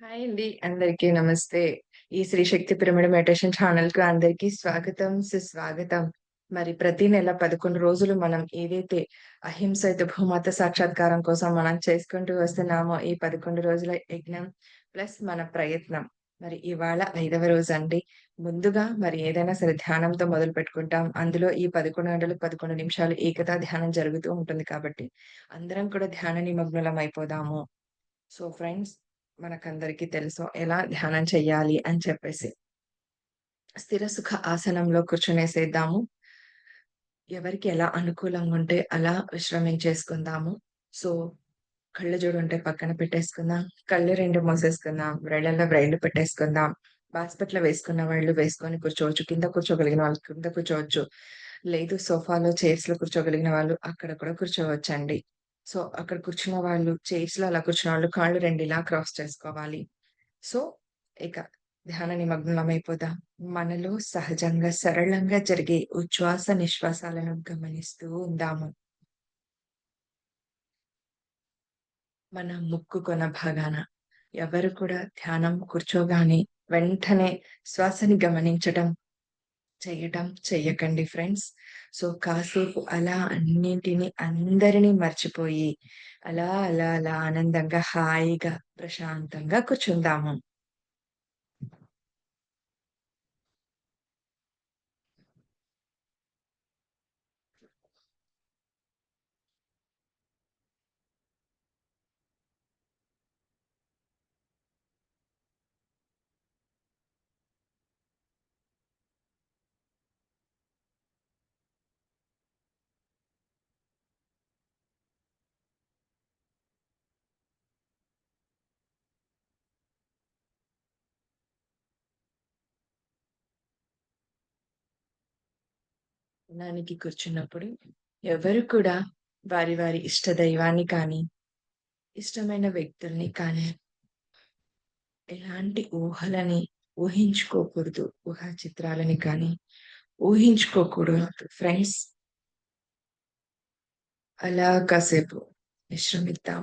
Hi అండి. అందరికీ నమస్తే. ఈ శ్రీ శక్తి పిరమిడ్ మెడిటేషన్ ఛానెల్‌కి అందరికీ స్వాగతం, సుస్వాగతం. మరి ప్రతి నెల 11 రోజులు మనం ఏదైతే అహింసైత భూమాత సాక్షాత్కారం కోసం మనం చేసుకుంటూ వస్తున్నామో, ఈ 11 రోజుల యజ్ఞం ప్లస్ మన ప్రయత్నం. మరి ఇవాళ 5వ రోజండి. ముందుగా మరి ఏదైనా సరే ధ్యానంతో మొదలుపెట్టుకుంటాం. అందులో ఈ 11 గంటలు, 11 నిమిషాలు ఏకతా ధ్యానం జరుగుతూ ఉంటుంది కాబట్టి, అందరం కూడా ధ్యాన నిమగ్నులం అయిపోదాము. సో ఫ్రెండ్స్, మనకందరికీ తెలుసు ఎలా ధ్యానం చెయ్యాలి అని చెప్పేసి. స్థిర సుఖ ఆసనంలో కూర్చొనేసేద్దాము. ఎవరికి ఎలా అనుకూలంగా ఉంటే అలా విశ్రమించేసుకుందాము. సో, కళ్ళజోడు ఉంటే పక్కన పెట్టేసుకుందాం. కళ్ళు 2 మూసేసుకుందాం. వ్రేళ్ళల్లో వ్రేళ్ళు పెట్టేసుకుందాం. బాస్పెట్‌లో వేసుకున్న వాళ్ళు వేసుకొని కూర్చోవచ్చు. కింద కూర్చోగలిగిన వాళ్ళు కింద కూర్చోవచ్చు. లేదు సోఫాలో, చైర్స్‌లో కూర్చోగలిగిన వాళ్ళు అక్కడ కూడా కూర్చోవచ్చండి. సో, అక్కడ కూర్చున్న వాళ్ళు చైర్స్‌లో అలా కూర్చున్న వాళ్ళు కాళ్ళు 2 ఇలా క్రాస్ చేసుకోవాలి. సో, ఇక ధ్యాన నిమగ్నమైపోదాం. మనలో సహజంగా సరళంగా జరిగే ఉచ్ఛ్వాస, నిశ్వాసాలను గమనిస్తూ ఉందాము. మన ముక్కు కొన భాగాన ఎవరు కూడా ధ్యానం కూర్చోగానే వెంటనే శ్వాసని గమనించటం, చెయ్యకండి ఫ్రెండ్స్. సో, కాసేపు అలా అన్నింటిని అందరిని మర్చిపోయి అలా ఆనందంగా, హాయిగా, ప్రశాంతంగా కూర్చుందాము. ధ్యానానికి కూర్చున్నప్పుడు ఎవరు కూడా వారి ఇష్ట దైవాన్ని కానీ, ఇష్టమైన వ్యక్తుల్ని కానీ, ఎలాంటి ఊహలని ఊహించుకోకూడదు. ఊహా చిత్రాలని కానీ ఊహించుకోకూడదు ఫ్రెండ్స్. అలా కాసేపు విశ్రమిద్దాం.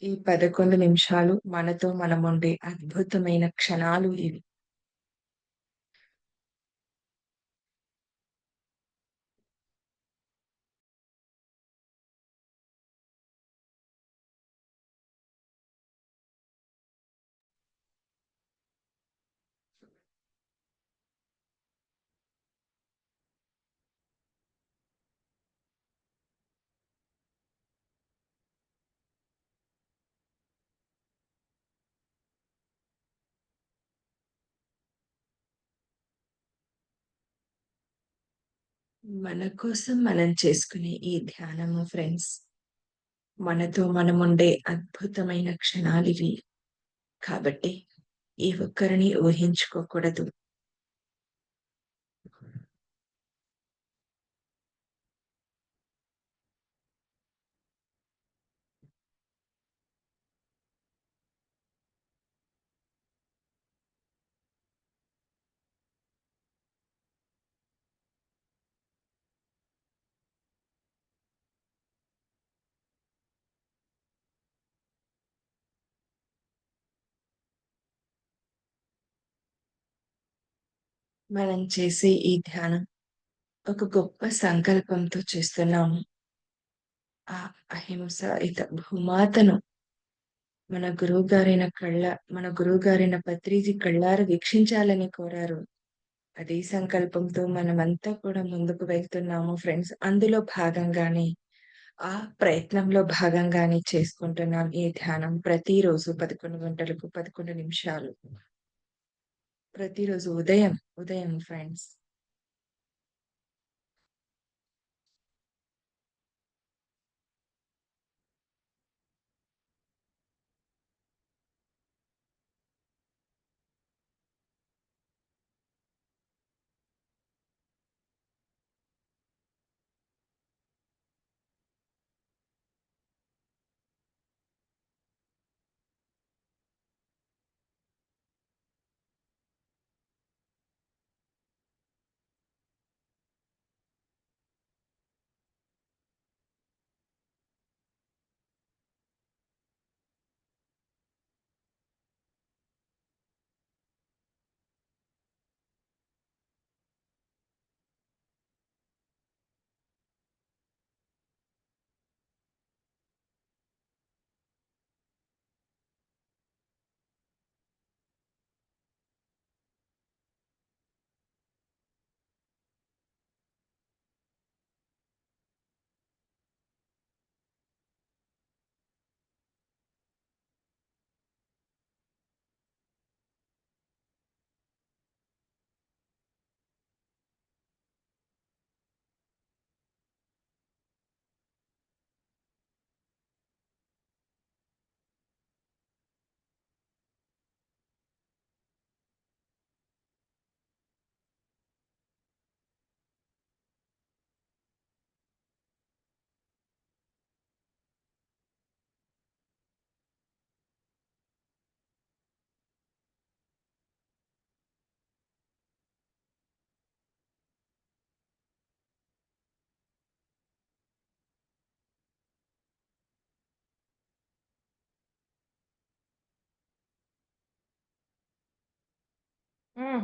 ఈ 11 నిమిషాలు మనతో మనముండే అద్భుతమైన క్షణాలు ఇవి. మన కోసం మనం చేసుకునే ఈ ధ్యానము ఫ్రెండ్స్, మనతో మనముండే అద్భుతమైన క్షణాలివి. కాబట్టి ఏ ఒక్కరిని ఊహించుకోకూడదు. మనం చేసే ఈ ధ్యానం ఒక గొప్ప సంకల్పంతో చేస్తున్నాము. ఆ అహింసాయుత భూమాతను మన గురువుగారైన పత్రిజీ కళ్ళారా వీక్షించాలని కోరారు. అదే సంకల్పంతో మనమంతా కూడా ముందుకు వెళ్తున్నాము ఫ్రెండ్స్. అందులో భాగంగానే ఆ ప్రయత్నంలో భాగంగానే చేసుకుంటున్నాం ఈ ధ్యానం. ప్రతిరోజు 11 గంటలకు 11 నిమిషాలు. ప్రతిరోజు ఉదయం ఫ్రెండ్స్. హ్మ్.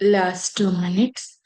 Last 2 minutes.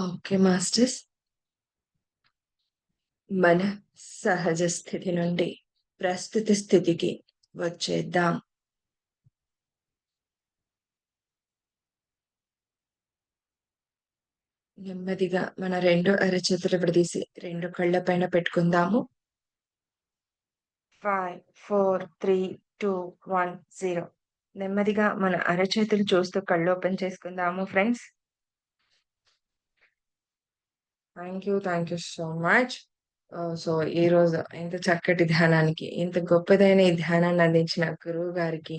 Okay masters. మన సహజ స్థితి నుండి ప్రస్తుత స్థితికి వచ్చేద్దాం. నెమ్మదిగా మన 2 అరచేతులు విడదీసి 2 కళ్ళ పైన పెట్టుకుందాము. 5, 4, 3, 2, 1, 0. నెమ్మదిగా మన అరచేతులు చూస్తూ కళ్ళు ఓపెన్ చేసుకుందాము friends. Thank you so much. So, ఈరోజు ఇంత చక్కటి ధ్యానానికి, ఇంత గొప్పదైన ఈ ధ్యానాన్ని అందించిన గురువు గారికి,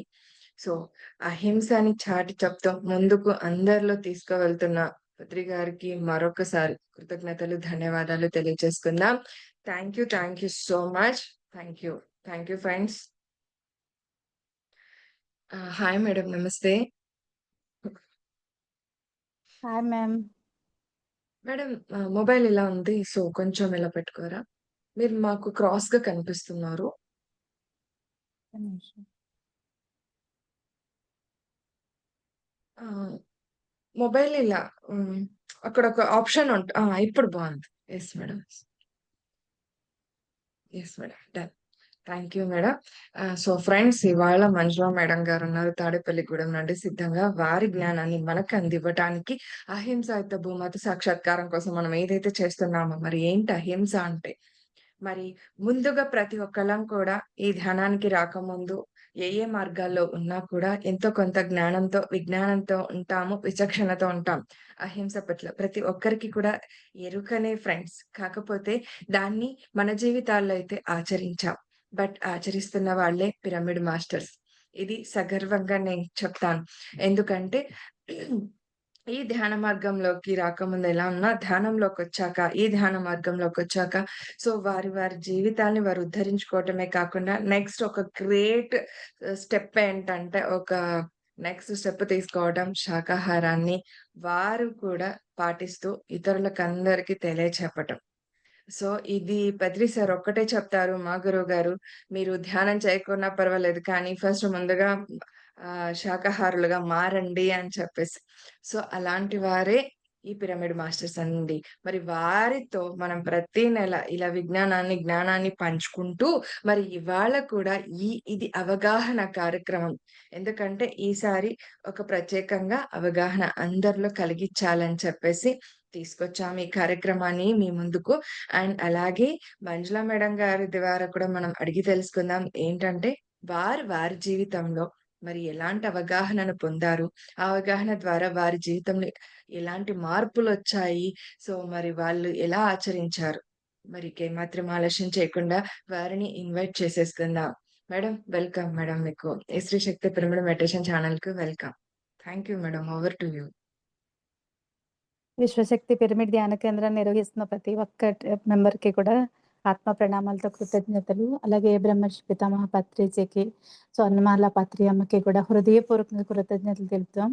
సో, అహింసని చాటి చెప్తూ ముందుకు అందరిలో తీసుకువెళ్తున్న పత్రి గారికి మరొకసారి కృతజ్ఞతలు, ధన్యవాదాలు తెలియజేసుకుందాం. Thank you so much. Thank you. Thank you friends. Hi madam నమస్తే. Hi ma'am. మేడం మొబైల్ ఇలా ఉంది. సో, కొంచెం ఇలా పెట్టుకోరా? మీరు మాకు క్రాస్‌గా కనిపిస్తున్నారు. ఒక్క నిమిషం. ఆ! మొబైల్ ఇలా హ్మ్. అక్కడొక ఆప్షన్ ఇప్పుడు బావుంది. Yes madam. Yes madam. Done. Thank you madam. So friends ఇవాళ మంజుల మేడం గారున్నారు తాడేపల్లిగూడెం నుండి సిద్ధంగా వారి జ్ఞానాన్ని మనకు అందివ్వటానికి అహింసాయుత భూమాత సాక్షాత్కారం కోసం మనం ఏదైతే చేస్తున్నామో మరి ఏంటి అహింస అంటే? మరి ముందుగా ప్రతి ఒక్కళ్ళం కూడా ఈ ధ్యానానికి రాకముందు ఏ మార్గాల్లో ఉన్నా కూడా ఎంతో కొంత జ్ఞానంతో, విజ్ఞానంతో ఉంటాము. విచక్షణతో ఉంటాం. అహింస పట్ల ప్రతి ఒక్కరికి కూడా ఎరుకనే ఫ్రెండ్స్. కాకపోతే దాన్ని మన జీవితాల్లో అయితే ఆచరించాం. బట్ ఆచరిస్తున్న వాళ్ళే పిరమిడ్ మాస్టర్స్. ఇది సగర్వంగా నేను చెప్తాను. ఎందుకంటే ఈ ధ్యాన మార్గంలోకి రాకముందు ఎలా ఉన్నా, ధ్యానంలోకొచ్చాక, ఈ ధ్యాన మార్గంలోకొచ్చాక సో, వారి జీవితాల్ని వారు ఉద్ధరించుకోవటమే కాకుండా నెక్స్ట్ ఒక గ్రేట్ స్టెప్ ఏంటంటే, ఒక నెక్స్ట్ స్టెప్ తీసుకోవడం శాకాహారాన్ని వారు కూడా పాటిస్తూ ఇతరులకందరికి తెలియచెప్పటం. సో, ఇది బద్రి సార్ ఒక్కటే చెప్తారు మా గురువుగారు. మీరు ధ్యానం చేయకున్నా పర్వాలేదు. కానీ ఫస్ట్ ముందుగా శాకాహారులుగా మారండి అని చెప్పేసి. సో, అలాంటి వారే ఈ పిరమిడ్ మాస్టర్స్ అండి. మరి వారితో మనం ప్రతి నెల ఇలా జ్ఞానాన్ని పంచుకుంటూ మరి ఇవాళ కూడా ఇది అవగాహన కార్యక్రమం. ఎందుకంటే ఈసారి ఒక ప్రత్యేకంగా అవగాహన అందరిలో కలిగిచ్చాలని చెప్పేసి తీసుకొచ్చాము ఈ కార్యక్రమాన్ని మీ ముందుకు. అండ్ అలాగే మంజుల మేడం గారి ద్వారా కూడా మనం అడిగి తెలుసుకుందాం. ఏంటంటే వారి జీవితంలో మరి ఎలాంటి అవగాహనను పొందారు? ఆ అవగాహన ద్వారా వారి జీవితంలో ఎలాంటి మార్పులొచ్చాయి? సో, మరి వాళ్ళు ఎలా ఆచరించారు? మరి ఇంకేమాత్రం ఆలస్యం చేయకుండా వారిని ఇన్వైట్ చేసేసుకుందాం. మేడం వెల్కమ్ మేడం మీకు. ఈ శ్రీ శక్తి పిరమిడ్ మెడిటేషన్ ఛానెల్‌కి welcome. Thank you madam. Over to you. Vishwashakti pyramid ధ్యాన కేంద్రాన్ని నిర్వహిస్తున్న ప్రతి ఒక్క మెంబర్‌కి కూడా ఆత్మ ప్రణామాలతో కృతజ్ఞతలు. అలాగే బ్రహ్మర్షి పితామహ పత్రిజీకి, స్వర్ణమాల పత్రి అమ్మకి కూడా హృదయపూర్వకంగా కృతజ్ఞతలు తెలుపుతాం.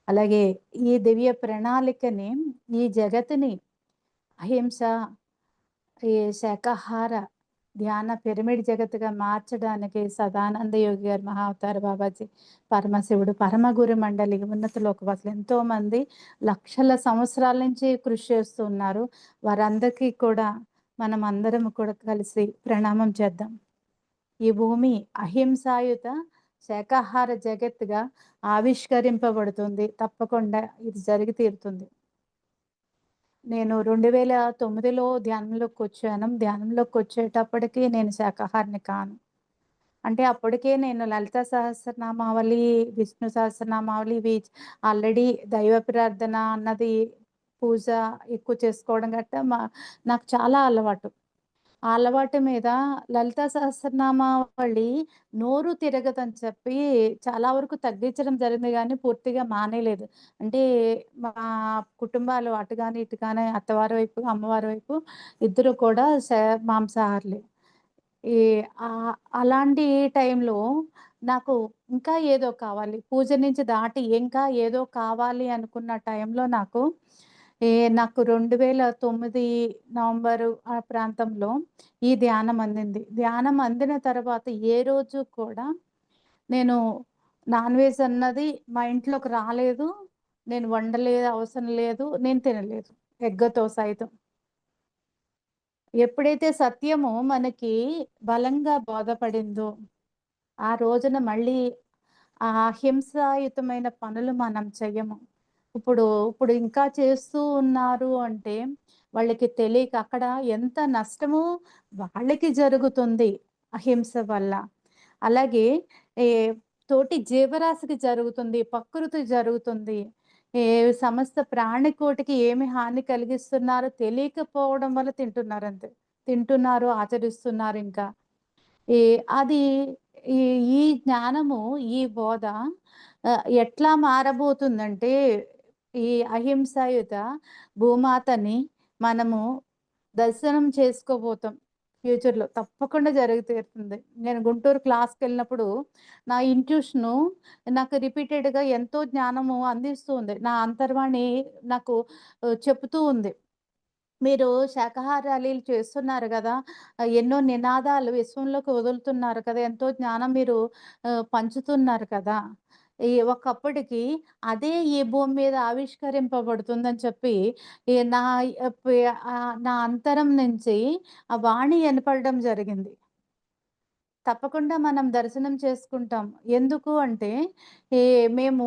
అలాగే ఈ దివ్య ప్రణాళికని, ఈ జగత్తుని అహింస, ఈ శాకాహార ధ్యాన పిరమిడ్ జగత్తుగా మార్చడానికి సదానంద యోగి గారు, మహావతార బాబాజీ, పరమశివుడు, పరమగురు మండలి, ఉన్నత లోకవాసులు ఎంతోమంది లక్షల సంవత్సరాల నుంచి కృషి చేస్తూ ఉన్నారు. వారందరికీ కూడా మనం అందరం కూడా కలిసి ప్రణామం చేద్దాం. ఈ భూమి అహింసాయుత శాకాహార జగత్తుగా ఆవిష్కరింపబడుతుంది. తప్పకుండా ఇది జరిగి తీరుతుంది. నేను 2009లో ధ్యానంలోకొచ్చాను. ధ్యానంలోకొచ్చేటప్పటికి నేను శాకాహారిని కాను. అంటే అప్పటికే నేను లలిత సహస్రనామావళి, విష్ణు సహస్రనామావళి ఇవి ఆల్రెడీ దైవ ప్రార్థన అన్నది పూజ ఎక్కువ చేసుకోవడం గట్టా నాకు చాలా అలవాటు. ఆ అలవాటు మీద లలితా సహస్రనామావళి నోరు తిరగదని చెప్పి చాలా వరకు తగ్గించడం జరిగింది గానీ, పూర్తిగా మానేయలేదు. అంటే మా కుటుంబాలు అటు గాని, ఇటు గాని అత్తవారి వైపు, అమ్మవారి వైపు ఇద్దరు కూడా మాంసాహారులే. ఈ అలాంటి టైంలో నాకు ఇంకా ఏదో కావాలి. పూజ నుంచి దాటి ఇంకా ఏదో కావాలి అనుకున్న టైంలో నాకు 2009 నవంబరు ఆ ప్రాంతంలో ఈ ధ్యానం అందింది. ధ్యానం అందిన తర్వాత ఏ రోజు కూడా నేను నాన్‌వెజ్ అన్నది మా ఇంట్లోకి రాలేదు. నేను వండలేదు, అవసరం లేదు. నేను తినలేదు. ఎగ్గతో సైతం. ఎప్పుడైతే సత్యము మనకి బలంగా బోధపడిందో, ఆ రోజున మళ్ళీ ఆ హింసాయుతమైన పనులు మనం చెయ్యము. ఇప్పుడు ఇంకా చేస్తూ ఉన్నారు అంటే, వాళ్ళకి తెలియక అక్కడ ఎంత నష్టమో వాళ్ళకి జరుగుతుంది అహింస వల్ల. అలాగే ఏ తోటి జీవరాశికి జరుగుతుంది, ప్రకృతికి జరుగుతుంది. ఏ సమస్త ప్రాణికోటికి ఏమి హాని కలిగిస్తున్నారో తెలియకపోవడం వల్ల తింటున్నారంతే. తింటున్నారు, ఆచరిస్తున్నారింకా. ఈ అది ఈ ఈ జ్ఞానము, ఈ బోధ ఎట్లా మారబోతుందంటే, ఈ అహింసాయుత భూమాతని మనము దర్శనం చేసుకోబోతాం. ఫ్యూచర్‌లో తప్పకుండా జరిగి తీరుతుంది. నేను గుంటూరు క్లాస్‌కెళ్ళినప్పుడు నా ఇంట్యూషను నాకు రిపీటెడ్‌గా ఎంతో జ్ఞానము అందిస్తూ ఉంది. నా అంతర్వాణి నాకు చెప్తూ ఉంది. మీరు శాకాహారాలీలు చేస్తున్నారు గదా! ఎన్నో నినాదాలు విశ్వంలోకి వదులుతున్నారు కదా! ఎంతో జ్ఞానం మీరు పంచుతున్నారు కదా! ఒకప్పటికి అదే ఈ భూమి మీద ఆవిష్కరింపబడుతుందని చెప్పి ఈ నా నా అంతరం నుంచి ఆ వాణి వినపడడం జరిగింది. తప్పకుండా మనం దర్శనం చేసుకుంటాం. ఎందుకు అంటే, ఈ మేము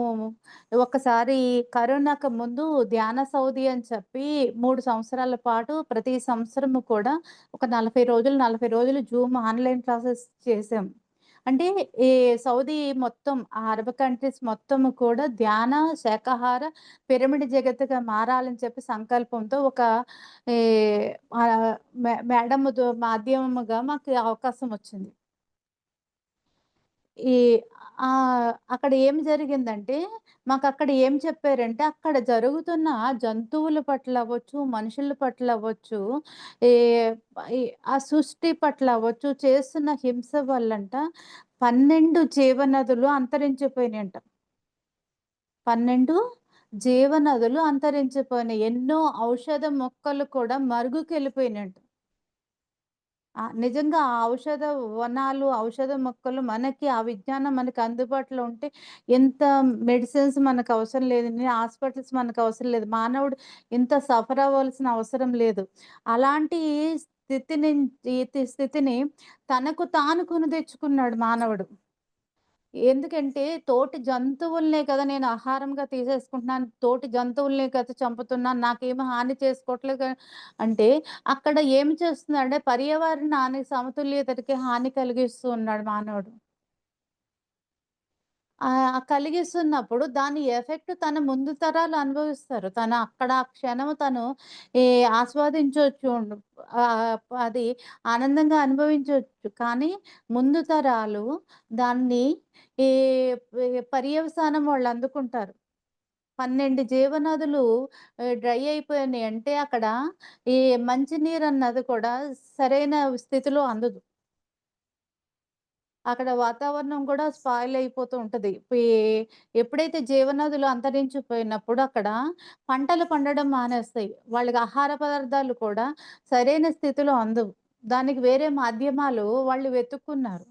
ఒకసారి కరోనాకు ముందు ధ్యాన సౌధి అని చెప్పి 3 సంవత్సరాల పాటు ప్రతి సంవత్సరము కూడా ఒక 40 రోజులు జూమ్ ఆన్‌లైన్ క్లాసెస్ చేసాం. అంటే ఈ సౌదీ మొత్తం, ఆ అరబ్ కంట్రీస్ మొత్తము కూడా ధ్యాన, శాకాహార, పిరమిడ్ జగత్తుగా మారాలని చెప్పి సంకల్పంతో ఒక ఈ మేడమ్ మాధ్యమముగా మాకు అవకాశం వచ్చింది. ఈ అక్కడ ఏం జరిగిందంటే, మాకక్కడ ఏం చెప్పారంటే, అక్కడ జరుగుతున్న జంతువుల పట్ల అవ్వచ్చు, మనుషుల పట్ల అవ్వచ్చు, ఈ ఈ ఆ సృష్టి పట్ల అవ్వచ్చు, చేస్తున్న హింస వల్లంట 12 జీవనదులు అంతరించిపోయినాయంట. 12 జీవనదులు అంతరించిపోయినాయి. ఎన్నో ఔషధ మొక్కలు కూడా మరుగుకెళ్ళిపోయినాయంట. నిజంగా ఆ ఔషధ వనాలు, ఔషధ మొక్కలు మనకి ఆ విజ్ఞానం మనకి అందుబాటులో ఉంటే ఎంత మెడిసిన్స్ మనకవసరం లేదండి. హాస్పిటల్స్ మనకవసరం లేదు. మానవుడు ఇంత సఫర్ అవ్వాల్సిన అవసరం లేదు. అలాంటి స్థితిని తనకు తాను కొని తెచ్చుకున్నాడు మానవుడు. ఎందుకంటే తోటి జంతువులనే కదా నేను ఆహారంగా తీసేసుకుంటున్నాను. తోటి జంతువులనే కదా చంపుతున్నాను. నాకేమి హాని చేసుకోవట్లేదు అంటే అక్కడ ఏమి చేస్తున్నాడంటే పర్యావరణానికి సమతుల్యతకి హాని కలిగిస్తూ ఉన్నాడు మానవుడు. కలిగిస్తున్నప్పుడు దాని ఎఫెక్ట్ తన ముందు తరాలు అనుభవిస్తారు. తను అక్కడ ఆ క్షణము తను ఈ ఆస్వాదించొచ్చు. ఆహ్, అది ఆనందంగా అనుభవించొచ్చు. కానీ ముందు తరాలు దాన్ని ఈ పర్యవసానం వాళ్ళు అందుకుంటారు. 12 జీవనదులు డ్రై అయిపోయినాయి అంటే అక్కడ ఈ మంచినీరన్నది కూడా సరైన స్థితిలో అందదు. అక్కడ వాతావరణం కూడా స్పాయిల్ అయిపోతూ ఉంటది. ఎప్పుడైతే జీవనదులు అంతరించిపోయినప్పుడు అక్కడ పంటలు పండడం మానేస్తాయి. వాళ్ళకి ఆహార పదార్థాలు కూడా సరైన స్థితిలో అందవు. దానికి వేరే మాధ్యమాలు వాళ్ళు వెతుక్కున్నారు.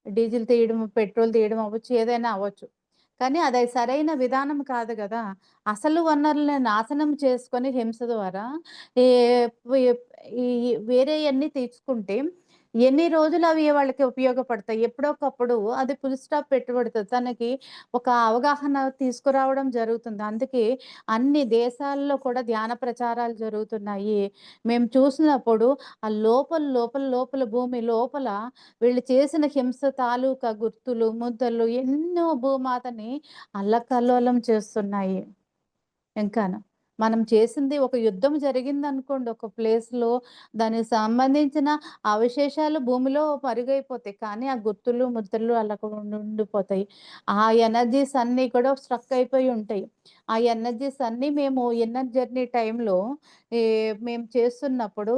డీజిల్ తీయడం, పెట్రోల్ తీయడం అవ్వచ్చు, ఏదైనా అవ్వచ్చు. కానీ అది సరైన విధానం కాదు గదా! అసలు వనరులను నాశనం చేసుకొని హింస ద్వారా ఈ వి ఈ వేరేయన్నీ తెచ్చుకుంటే ఎన్ని రోజులు అవి వాళ్ళకి ఉపయోగపడతాయి. ఎప్పుడోకప్పుడు అది ఫుల్ స్టాప్ పెట్టబడుతది. తనకి ఒక అవగాహన తీసుకురావడం జరుగుతుంది. అందుకే అన్ని దేశాల్లో కూడా ధ్యాన ప్రచారాలు జరుగుతున్నాయి. మేము చూసినప్పుడు ఆ లోపల భూమి లోపల వీళ్ళు చేసిన హింస తాలూకా గుర్తులు, ముద్దలు ఎన్నో భూమాతని అల్లకల్లోలం చేస్తున్నాయి. ఇంకాను. మనం చేసింది ఒక యుద్ధం జరిగిందనుకోండి ఒక ప్లేస్‌లో దానికి సంబంధించిన అవశేషాలు భూమిలో మరుగైపోతాయి. కానీ ఆ గుర్తులు, ముద్రలు అలా ఉండిపోతాయి. ఆ ఎనర్జీస్ అన్నీ కూడా స్ట్రక్ అయిపోయి ఉంటాయి. ఆ ఎనర్జీస్ అన్నీ మేము ఇన్నర్ జర్నీ టైమ్‌లో ఈ మేము చేస్తున్నప్పుడు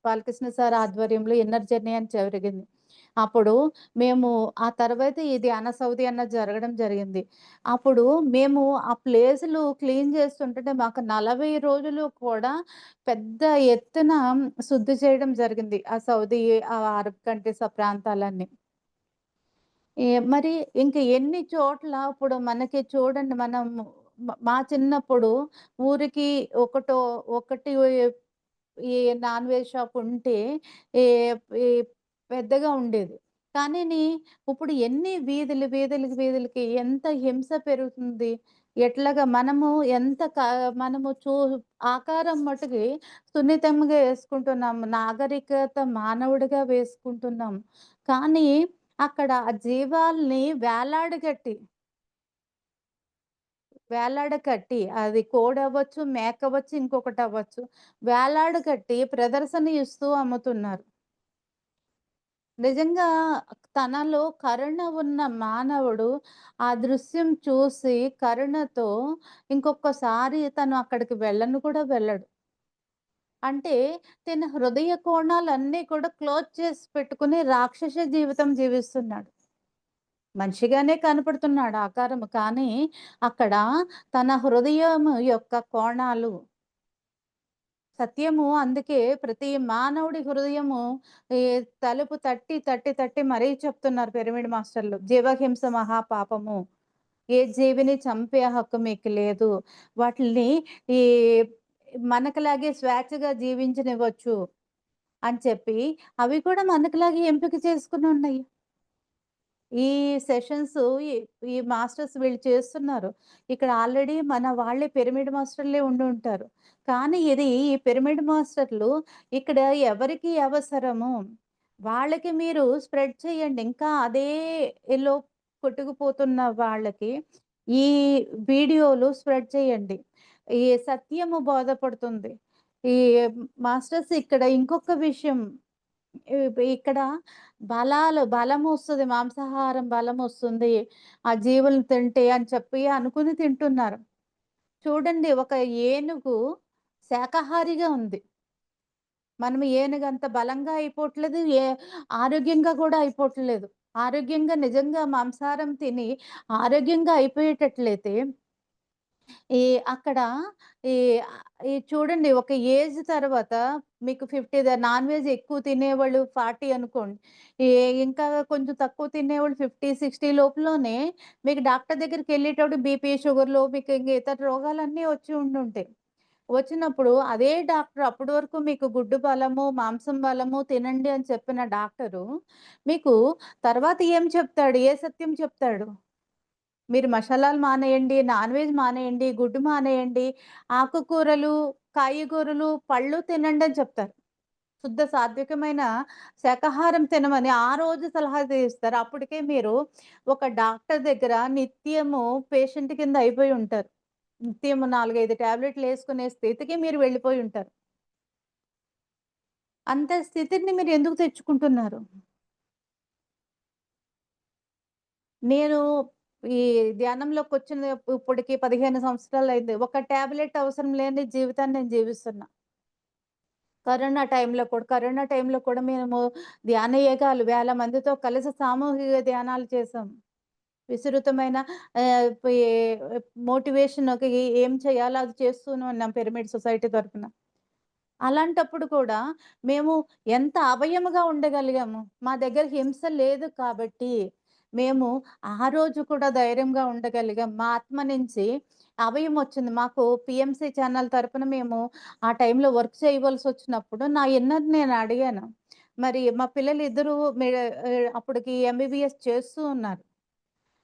బాలకృష్ణ సార్ ఆధ్వర్యంలో ఇన్నర్ జర్నీ అని జరిగింది. అప్పుడు మేము ఆ తర్వాత ఈ ధ్యాన సౌధి అన్నది జరగడం జరిగింది. అప్పుడు మేము ఆ ప్లేసులు క్లీన్ చేస్తుంటంటే మాకు 40 రోజులు కూడా పెద్ద ఎత్తున శుద్ధి చేయడం జరిగింది. ఆ సౌదీ, ఆ అరబ్ కంట్రీస్ ఆ ప్రాంతాలన్నీ. మరి ఇంక ఎన్ని చోట్ల ఇప్పుడు మనకి చూడండి మా చిన్నప్పుడు ఊరికి ఒకటో ఒకటి ఈ నాన్ వెజ్ షాప్ ఉంటే ఈ ఈ పెద్దగా ఉండేది. ఇప్పుడు ఎన్ని వీధులకి ఎంత హింస పెరుగుతుంది. ఎట్లాగా మనము ఆకారం మట్టుకి సున్నితంగా యేసుకుంటున్నాము. నాగరికత మానవుడిగా వేసుకుంటున్నాం. కానీ అక్కడ ఆ జీవాల్ని వేలాడకట్టి అది కోడవ్వచ్చు, మేకవ్వచ్చు, ఇంకొకటవ్వచ్చు. వేలాడకట్టి ప్రదర్శన ఇస్తూ అమ్ముతున్నారు. నిజంగా తనలో కరుణ ఉన్న మానవుడు ఆ దృశ్యం చూసి కరుణతో ఇంకొక్కసారి తను అక్కడికి వెళ్ళడు. అంటే తన హృదయ కోణాలన్నీ కూడా క్లోజ్ చేసి పెట్టుకొని రాక్షస జీవితం జీవిస్తున్నాడు. మనిషిగానే కనపడుతున్నాడు ఆకారము. కానీ అక్కడ తన హృదయము యొక్క కోణాలు సత్యము అందుకే ప్రతి మానవుడి హృదయము ఈ తలుపు తట్టి మరీ చెప్తున్నారు పిరమిడ్ మాస్టర్లు. జీవహింస మహాపాపము. ఏ జీవిని చంపే హక్కు మీకు లేదు. వాటిల్ని ఈ మనకులాగే స్వేచ్ఛగా జీవించనివ్వచ్చు అని చెప్పి అవి కూడా మనకులాగే ఎంపిక చేసుకునున్నాయి. ఈ సెషన్స్ ఈ ఈ మాస్టర్స్ వీళ్ళు చేస్తున్నారు. ఇక్కడ ఆల్రెడీ మన వాళ్ళే పిరమిడ్ మాస్టర్‌లే ఉండుంటారు. కానీ ఈ పిరమిడ్ మాస్టర్‌లు ఇక్కడ ఎవరికి అవసరము? వాళ్ళకి మీరు స్ప్రెడ్ చేయండి. ఇంకా అదే కొట్టుకుపోతున్న వాళ్ళకి ఈ వీడియోలు స్ప్రెడ్ చేయండి. ఈ సత్యము బోధపడుతుంది. ఈ మాస్టర్స్ ఇక్కడ ఇంకొక విషయం ఇక్కడ బలమొస్తది. మాంసాహారం బలమొస్తుంది. ఆ జీవులను తింటే అని చెప్పి అనుకుని తింటున్నారు. చూడండి ఒక ఏనుగు శాకాహారిగా ఉంది. మనం ఏనుగంత బలంగా అయిపోవట్లేదు. ఆరోగ్యంగా కూడా అయిపోవట్లేదు. ఆరోగ్యంగా నిజంగా మాంసాహారం తిని ఆరోగ్యంగా అయిపోయేటట్లయితే ఈ అక్కడ ఈ ఈ చూడండి ఒక ఏజ్ తర్వాత మీకు 50 నాన్ వెజ్ ఎక్కువ తినేవాళ్ళు 40 అనుకోండి. ఈ ఇంకా కొంచెం తక్కువ తినేవాళ్ళు 50, 60 లోపులోనే మీకు డాక్టర్ దగ్గరికెళ్ళేటప్పుడు బీపీ, షుగర్‌లు మీకు ఇంక ఇతర రోగాలన్నీ వచ్చి ఉండుంటాయి. వచ్చినప్పుడు అదే డాక్టర్ అప్పటి వరకు మీకు గుడ్డు బలము, మాంసం బలము తినండి అని చెప్పిన డాక్టరు మీకు తర్వాత ఏం చెప్తాడు? ఏ సత్యం చెప్తాడు? మీరు మషాలాలు మానేయండి, నాన్ వెజ్ మానేయండి, గుడ్డు మానేయండి, ఆకుకూరలు, కాయగూరలు, పళ్ళు తినండని చెప్తారు. శుద్ధ సాత్వికమైన శాకాహారం తినమని ఆ రోజు సలహా ఇస్తారు. అప్పటికే మీరు ఒక డాక్టర్ దగ్గర నిత్యము పేషెంట్ కింద అయిపోయి ఉంటారు. నిత్యము 4, 5 టాబ్లెట్‌లేసుకునే స్థితికి మీరు వెళ్ళిపోయి ఉంటారు. అంత స్థితిని మీరు ఎందుకు తెచ్చుకుంటున్నారు? నేను ఈ ధ్యానంలోకొచ్చిన ఇప్పటికి 15 సంవత్సరాలయింది. ఒక టాబ్లెట్ అవసరం లేని జీవితాన్ని నేను జీవిస్తున్నా. కరోనా టైంలో కూడా మేము ధ్యాన యోగాలు వేల మందితో కలిసి సామూహిక ధ్యానాలు చేశాం. విస్తృతమైన పే మోటివేషన్‌కి ఏం చేయాలో అది చేస్తూనే ఉన్నాం పిరమిడ్ సొసైటీ తరపున. అలాంటప్పుడు కూడా మేము ఎంత అభయముగా ఉండగలిగాము. మా దగ్గర హింస లేదు కాబట్టి, మేము ఆ రోజు కూడా ధైర్యంగా ఉండగలిగాం. మా ఆత్మ నుంచి అభయమొచ్చింది. మాకు పీఎంసీ ఛానల్ తరపున మేము ఆ టైంలో వర్క్ చేయవలసొచ్చినప్పుడు నా ఇన్నర్‌ని నేను అడిగాను. మరి మా పిల్లలిద్దరూ అప్పటికి ఎంబీబీఎస్ చేస్తూ ఉన్నారు.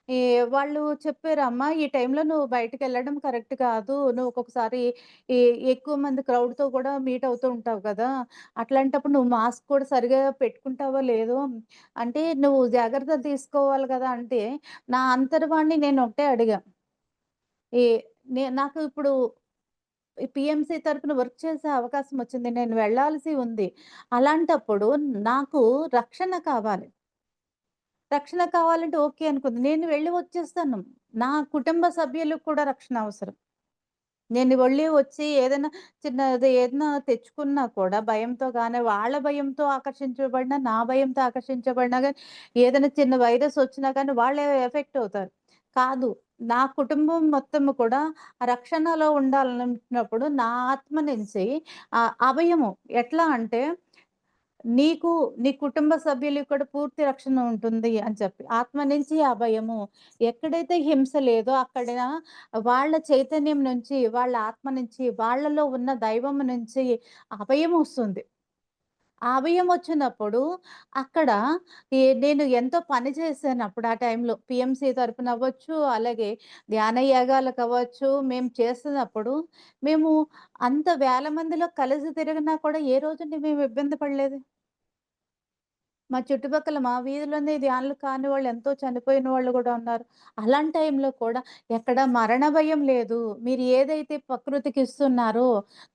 ఈ వాళ్ళు చెప్పారు, "అమ్మా ఈ టైంలో నువ్వు బయటికెళ్ళడం కరెక్ట్ కాదు. నువ్వు ఒక్కొక్కసారి ఈ ఎక్కువ మంది క్రౌడ్‌తో కూడా మీట్ అవుతూ ఉంటావు కదా! అట్లాంటప్పుడు నువ్వు మాస్క్ కూడా సరిగ్గా పెట్టుకుంటావో లేదో, అంటే నువ్వు జాగ్రత్తలు తీసుకోవాలి కదా!" అంటే నా అంతర్వాణి నేను ఒకటే అడిగా. ఈ నాకు ఇప్పుడు ఈ పీఎంసీ తరపున వర్క్ చేసే అవకాశం వచ్చింది. నేను వెళ్ళాల్సి ఉంది. అలాంటప్పుడు నాకు రక్షణ కావాలి. రక్షణ కావాలంటే ఓకే అనుకుంది. నేను వెళ్లి వచ్చేస్తాను. నా కుటుంబ సభ్యులకు కూడా రక్షణ అవసరం. నేను వెళ్ళి వచ్చి ఏదైనా తెచ్చుకున్నా కూడా భయంతో గాని, వాళ్ళ భయంతో ఆకర్షించబడినా, నా భయంతో ఆకర్షించబడినా గాని, ఏదైనా చిన్న వైరస్ వచ్చినా కానీ వాళ్ళే ఎఫెక్ట్ అవుతారు. కాదు. నా కుటుంబం మొత్తము కూడా ఆ రక్షణలో ఉండాలనుకున్నప్పుడు నా ఆత్మ నుంచి అభయము ఎట్లా అంటే నీకు, నీ కుటుంబ సభ్యులకి కూడా పూర్తి రక్షణ ఉంటుంది అని చెప్పి. ఆత్మ నుంచి ఆ భయము. ఎక్కడైతే హింస లేదో అక్కడ వాళ్ళ చైతన్యం నుంచి, వాళ్ళ ఆత్మ నుంచి, వాళ్ళలో ఉన్న దైవము నుంచి అభయమొస్తుంది. ఆ అభయమొచ్చినప్పుడు అక్కడ నేను ఎంతో పని చేశానప్పుడు ఆ టైంలో. పీఎంసీ తరపున అవ్వచ్చు, అలాగే ధ్యాన యాగాలకవ్వచ్చు, మేము చేస్తున్నప్పుడు మేము అంత వేల మందిలో కలిసి తిరిగినా కూడా ఏ రోజండి మేము ఇబ్బంది పడలేదు. మా చుట్టుపక్కల మా వీధిలోనే ధ్యానులు కాని వాళ్ళు ఎంతో చనిపోయిన వాళ్ళు గూడా ఉన్నారు. అలాంటి టైంలో కూడా ఎక్కడ మరణ భయం లేదు. మీరు ఏదైతే ప్రకృతికిస్తున్నారో,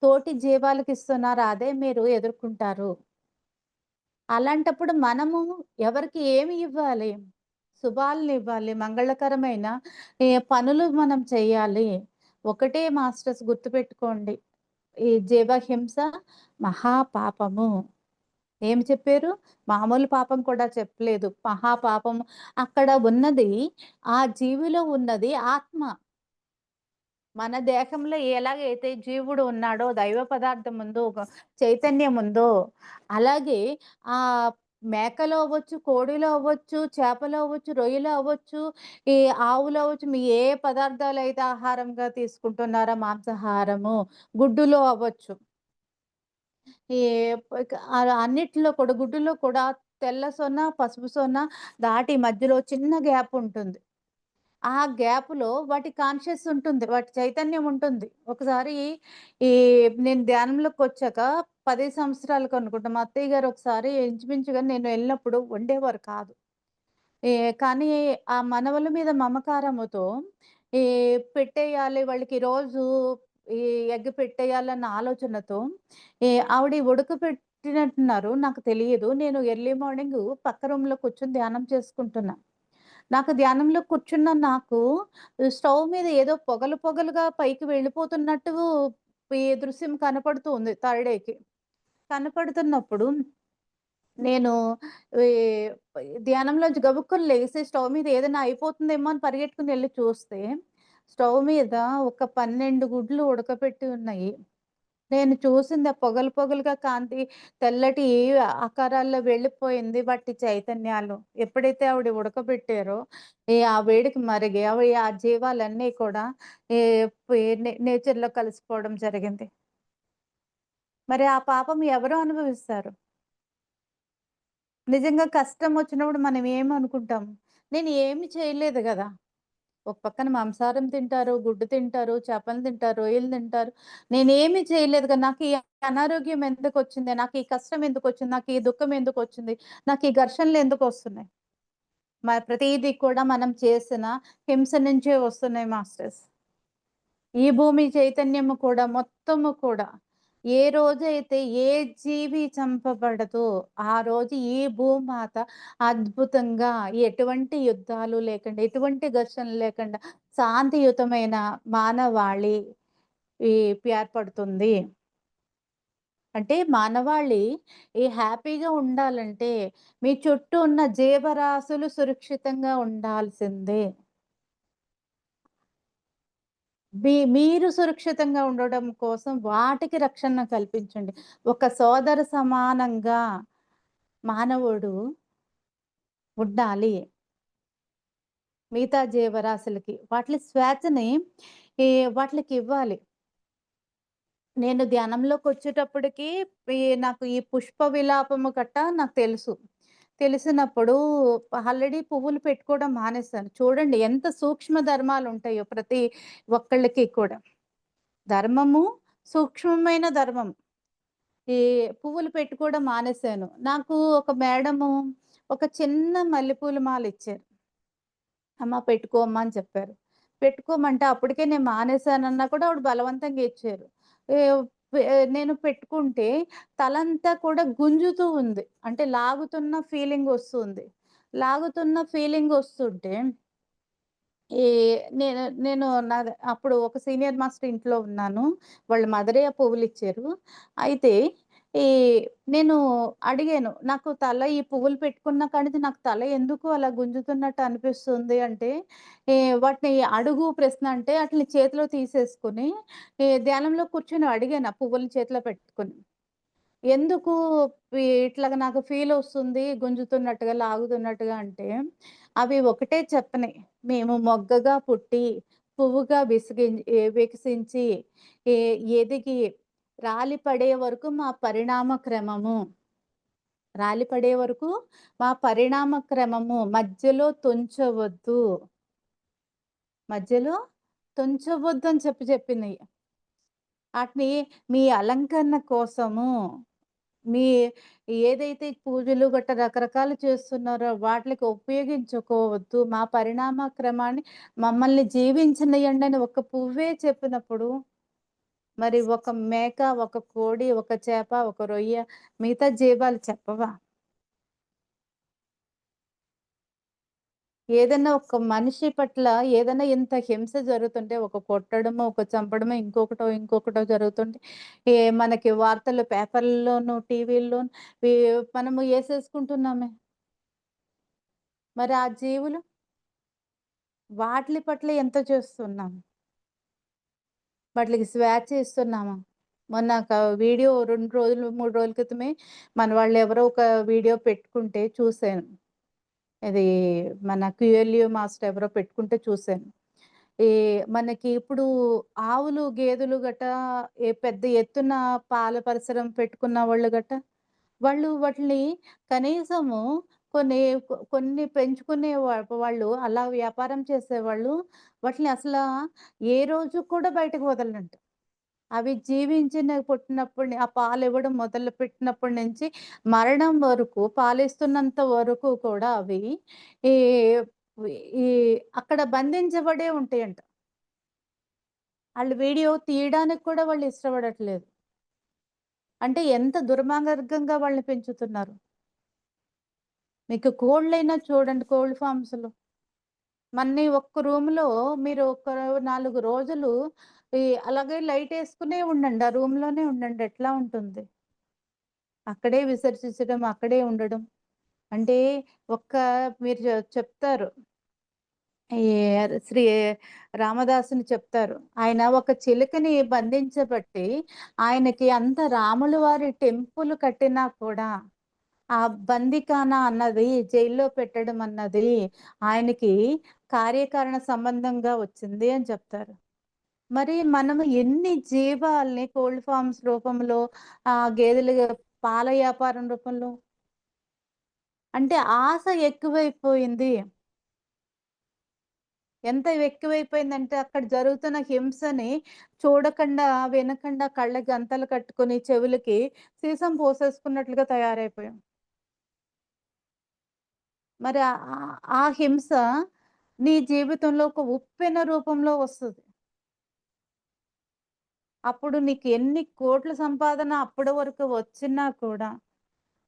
తోటి జీవాలకిస్తున్నారో అదే మీరు ఎదుర్కుంటారు. అలాంటప్పుడు మనము ఎవరికి ఏమి ఇవ్వాలి? శుభాలనివ్వాలి. మంగళకరమైన పనులు మనం చెయ్యాలి. ఒకటే మాస్టర్స్ గుర్తుపెట్టుకోండి. ఈ జీవహింస మహాపాపము. ఏమి చెప్పారు? మామూలు పాపం కూడా చెప్పలేదు. మహాపాపము. అక్కడ ఉన్నది ఆ జీవిలో ఉన్నది ఆత్మ. మన దేహంలో ఎలాగైతే జీవుడు ఉన్నాడో, దైవ పదార్థం ఉందో, ఒక చైతన్యం ఉందో, అలాగే ఆహ్, మేకలో అవ్వచ్చు, కోడిలో అవ్వచ్చు, చేపలో అవ్వచ్చు, రొయ్యలో అవ్వచ్చు, ఈ ఆవులో అవ్వచ్చు, మీ ఏ పదార్థాలైతే ఆహారంగా తీసుకుంటున్నారో మాంసాహారము, గుడ్డులో అవ్వచ్చు. ఈ అన్నిట్లో కూడా గుడ్డులో కూడా తెల్ల సొన, పసుపు సొన దాటి మధ్యలో చిన్న గ్యాప్ ఉంటుంది. ఆ గ్యాప్‌లో వాటి కాన్షియస్ ఉంటుంది. వాటి చైతన్యం ఉంటుంది. ఒకసారి ఈ నేను ధ్యానంలోకొచ్చాక 10 సంవత్సరాలకు అనుకుంటా. మా అత్తయ్య గారు ఒకసారి ఇంచుమించుగా నేను ఎళ్ళినప్పుడు వండేవారు కాదు. ఏ కానీ ఆ మనవల మీద మమకారముతో ఈ పెట్టేయాలి వాళ్ళకి రోజు ఈ ఎగ్ పెట్టేయాలన్న ఆలోచనతో ఆవిడ ఉడకపెట్టినట్టున్నారు. నాకు తెలియదు. నేను ఎర్లీ మార్నింగు పక్క రూమ్‌లో కూర్చొని ధ్యానం చేసుకుంటున్నా. నాకు ధ్యానంలో కూర్చున్న నాకు స్టవ్ మీద ఏదో పొగలు పొగలుగా పైకి వెళ్ళిపోతున్నట్టు ఈ దృశ్యం కనపడుతూ ఉంది థర్డ్ డేకి. కనపడుతున్నప్పుడు నేను ఈ ధ్యానంలోంచి గబుక్కున లెగిసి స్టవ్ మీద ఏదైనా అయిపోతుందేమో అని పరిగెట్టుకొని ఎళ్లి చూస్తే, స్టవ్ మీద ఒక 12 గుడ్లు ఉడకపెట్టి ఉన్నాయి. నేను చూసింది ఆ పొగలు పొగలుగా కాంతి తెల్లటి ఆకారాల్లో వెళ్ళిపోయింది వాటి చైతన్యాలు. ఎప్పుడైతే ఆవిడ ఉడకబెట్టారో, ఆ వేడికి మరిగి అవి ఆ జీవాలన్నీ కూడా ఈ నేచర్‌లో కలిసిపోవడం జరిగింది. మరి ఆ పాపం ఎవరు అనుభవిస్తారు? నిజంగా కష్టం వచ్చినప్పుడు మనం ఏమనుకుంటాం? నేను ఏమి చేయలేదు గదా! ఒక పక్కన మాంసాహారం తింటారు, గుడ్డు తింటారు, చేపలు తింటారు, రొయ్యలు తింటారు. నేనేమి చేయలేదు కదా! నాకు ఈ అనారోగ్యం ఎందుకొచ్చింది? నాకు ఈ కష్టం ఎందుకొచ్చింది? నాకు ఈ దుఃఖం ఎందుకొచ్చింది? నాకు ఈ ఘర్షణలు ఎందుకొస్తున్నాయి? ప్రతీది కూడా మనం చేసిన హింస నుంచే వస్తున్నాయి మాస్టర్స్. ఈ భూమి చైతన్యము కూడా మొత్తము కూడా ఏ రోజైతే ఏ జీవి చంపబడదో, ఆ రోజు ఈ భూమాత అద్భుతంగా ఎటువంటి యుద్ధాలు లేకుండా, ఎటువంటి ఘర్షణలు లేకుండా శాంతియుతమైన మానవాళి ఈ ఏర్పడుతుంది. అంటే మానవాళి హ్యాపీగా ఉండాలంటే మీ చుట్టూ ఉన్న జీవరాశులు సురక్షితంగా ఉండాల్సిందే. మీరు సురక్షితంగా ఉండడం కోసం వాటికి రక్షణ కల్పించండి. ఒక సోదర సమానంగా మానవుడు ఉండాలి. మిగతా జీవరాశులకి. వాటిలి స్వేచ్ఛని ఈ వాటిలికివ్వాలి. నేను ధ్యానంలోకొచ్చేటప్పటికి నాకు ఈ పుష్ప విలాపము నాకు తెలుసు. తెలిసినప్పుడు ఆల్రెడీ పువ్వులు పెట్టుకోవడం మానేశాను. చూడండి ఎంత సూక్ష్మ ధర్మాలుంటాయో ప్రతి ఒక్కళ్ళకి కూడా. ధర్మము సూక్ష్మమైన ధర్మం. ఈ పువ్వులు పెట్టుకోవడం మానేశాను. నాకు ఒక మేడము ఒక చిన్న మల్లెపూల మాలిచ్చారు. అమ్మ పెట్టుకో అమ్మ అని చెప్పారు. పెట్టుకోమంటే అప్పటికే నేను మానేశానన్నా కూడా ఆవిడ బలవంతంగా ఇచ్చారు. ఏవ్ నేను పెట్టుకుంటే తలంతా కూడా గుంజుతూ ఉంది. అంటే లాగుతున్న ఫీలింగొస్తుంది. లాగుతున్న ఫీలింగొస్తుంటే ఈ నేను నేను అప్పుడు ఒక సీనియర్ మాస్టర్ ఇంట్లో ఉన్నాను. వాళ్ళ మదరే ఆ పువ్వులిచ్చారు. అయితే ఈ నేను అడిగాను. నాకు తల ఈ పువ్వులు పెట్టుకున్న కానించి నాకు తల ఎందుకు అలా గుంజుతున్నట్టు అనిపిస్తుంది అంటే, వాటిని అడుగు ప్రశ్న అంటే ఆటిలిని చేతిలో తీసేసుకొని ధ్యానంలో కూర్చొని అడిగాను ఆ పువ్వులని చేతిలో పెట్టుకొని. ఎందుకు ఇట్లాగా నాకు ఫీలొస్తుంది గుంజుతున్నట్టుగా, లాగుతున్నట్టుగా అంటే, అవి ఒకటే చెప్పినయి. మేము మొగ్గగా పుట్టి, పువ్వుగా వికసించి, ఎ ఎదిగి, రాలిపడే వరకు మా పరిణామ క్రమము. రాలిపడే వరకు మా పరిణామ క్రమము. మధ్యలో తుంచవద్దు. మధ్యలో తుంచవద్దని చెప్పినయి. ఆటిని మీ అలంకరణ కోసము, మీ ఏదైతే పూజలు గట్టా రకరకాలు చేస్తున్నారో వాటిలకి ఉపయోగించుకోవద్దు. మా పరిణామ క్రమాన్ని మమ్మల్ని జీవించనియండి అని ఒక పువ్వే చెప్పినప్పుడు, మరి ఒక మేక, ఒక కోడి, ఒక చేప, ఒక రొయ్య మిగతా జీవాలు చెప్పవా? ఏదన్నా ఒక మనిషి పట్ల ఏదైనా ఇంత హింస జరుగుతుంటే, ఒక కొట్టడమో, ఒక చంపడమో, ఇంకొకటో జరుగుతుంటే, మనకి వార్తలు పేపర్‌ల్లోను, టీవీల్లోను ఈ మనము ఏసేసుకుంటున్నామే. మరి ఆ జీవులు వాటిలి పట్ల ఎంత చేస్తున్నాం? వాటిలికి స్వేచ్ఛ ఇస్తున్నామా? మొన్న ఒక వీడియో 2 రోజులు, 3 రోజుల క్రితమే మన వాళ్ళెవరో ఒక వీడియో పెట్టుకుంటే చూసాను. ఇది మన క్యూఎల్‌యూ మాస్టర్ ఎవరో పెట్టుకుంటే చూసాను. ఈ మనకి ఇప్పుడు ఆవులు, గేదెలు గటా పెద్ద ఎత్తున పాల పరిసరం పెట్టుకున్న వాళ్ళు గటా, వాళ్ళు వాటిని కనీసము కొన్ని పెంచుకునే వాళ్ళు అలా వ్యాపారం చేసేవాళ్ళు వాటిని అసలా ఏ రోజు కూడా బయటకు వదలరంట. అవి పుట్టినప్పటి ఆ పాలివ్వడం మొదలుపెట్టినప్పటి నుంచి మరణం వరకు, పాలిస్తున్నంత వరకు కూడా అవి ఈ ఈ అక్కడ బంధించబడే ఉంటాయంట. ఆళ్ళు వీడియో తీయడానికి కూడా వాళ్ళు ఇష్టపడట్లేదు. అంటే ఎంత దుర్మార్గంగా వాళ్ళని పెంచుతున్నారు. మీకు కోళ్ళైనా చూడండి, కోళ్ళ ఫార్మ్స్‌లో. మన్ని ఒక్క రూమ్‌లో మీరు ఒక 4 రోజులు అలాగే లైటేసుకునే ఉండండి. ఆ రూమ్‌లోనే ఉండండి. ఎట్లా ఉంటుంది? అక్కడే విసర్జించడం, అక్కడే ఉండడం. అంటే ఒక్క మీరు చెప్తారు. ఈ శ్రీ రామదాసుని చెప్తారు. ఆయన ఒక చిలుకని బంధించబట్టి, ఆయనకి అంత రాముల వారి టెంపుల్ కట్టినా కూడా, ఆ బందీఖానా అన్నది, జైల్లో పెట్టడం అన్నది ఆయనకి కార్యకారణ సంబంధంగా వచ్చింది అని చెప్తారు. మరి మనము ఎన్ని జీవాల్ని కోల్డ్ ఫార్మ్స్ రూపంలో, గేదెలు పాల వ్యాపారం రూపంలో అంటే ఆశ ఎక్కువైపోయింది. ఎంత ఎక్కువైపోయిందంటే అక్కడ జరుగుతున్న హింసని చూడకుండా, వినకుండా కళ్ళకి గంతలు కట్టుకొని చెవులకి సీసం పోసేసుకున్నట్లుగా తయారైపోయాం. మరి ఆ హింస నీ జీవితంలో ఒక ఉప్పెన రూపంలో వస్తది. అప్పుడు నీకు ఎన్ని కోట్ల సంపాదన అప్పటి వరకు వచ్చినా కూడా,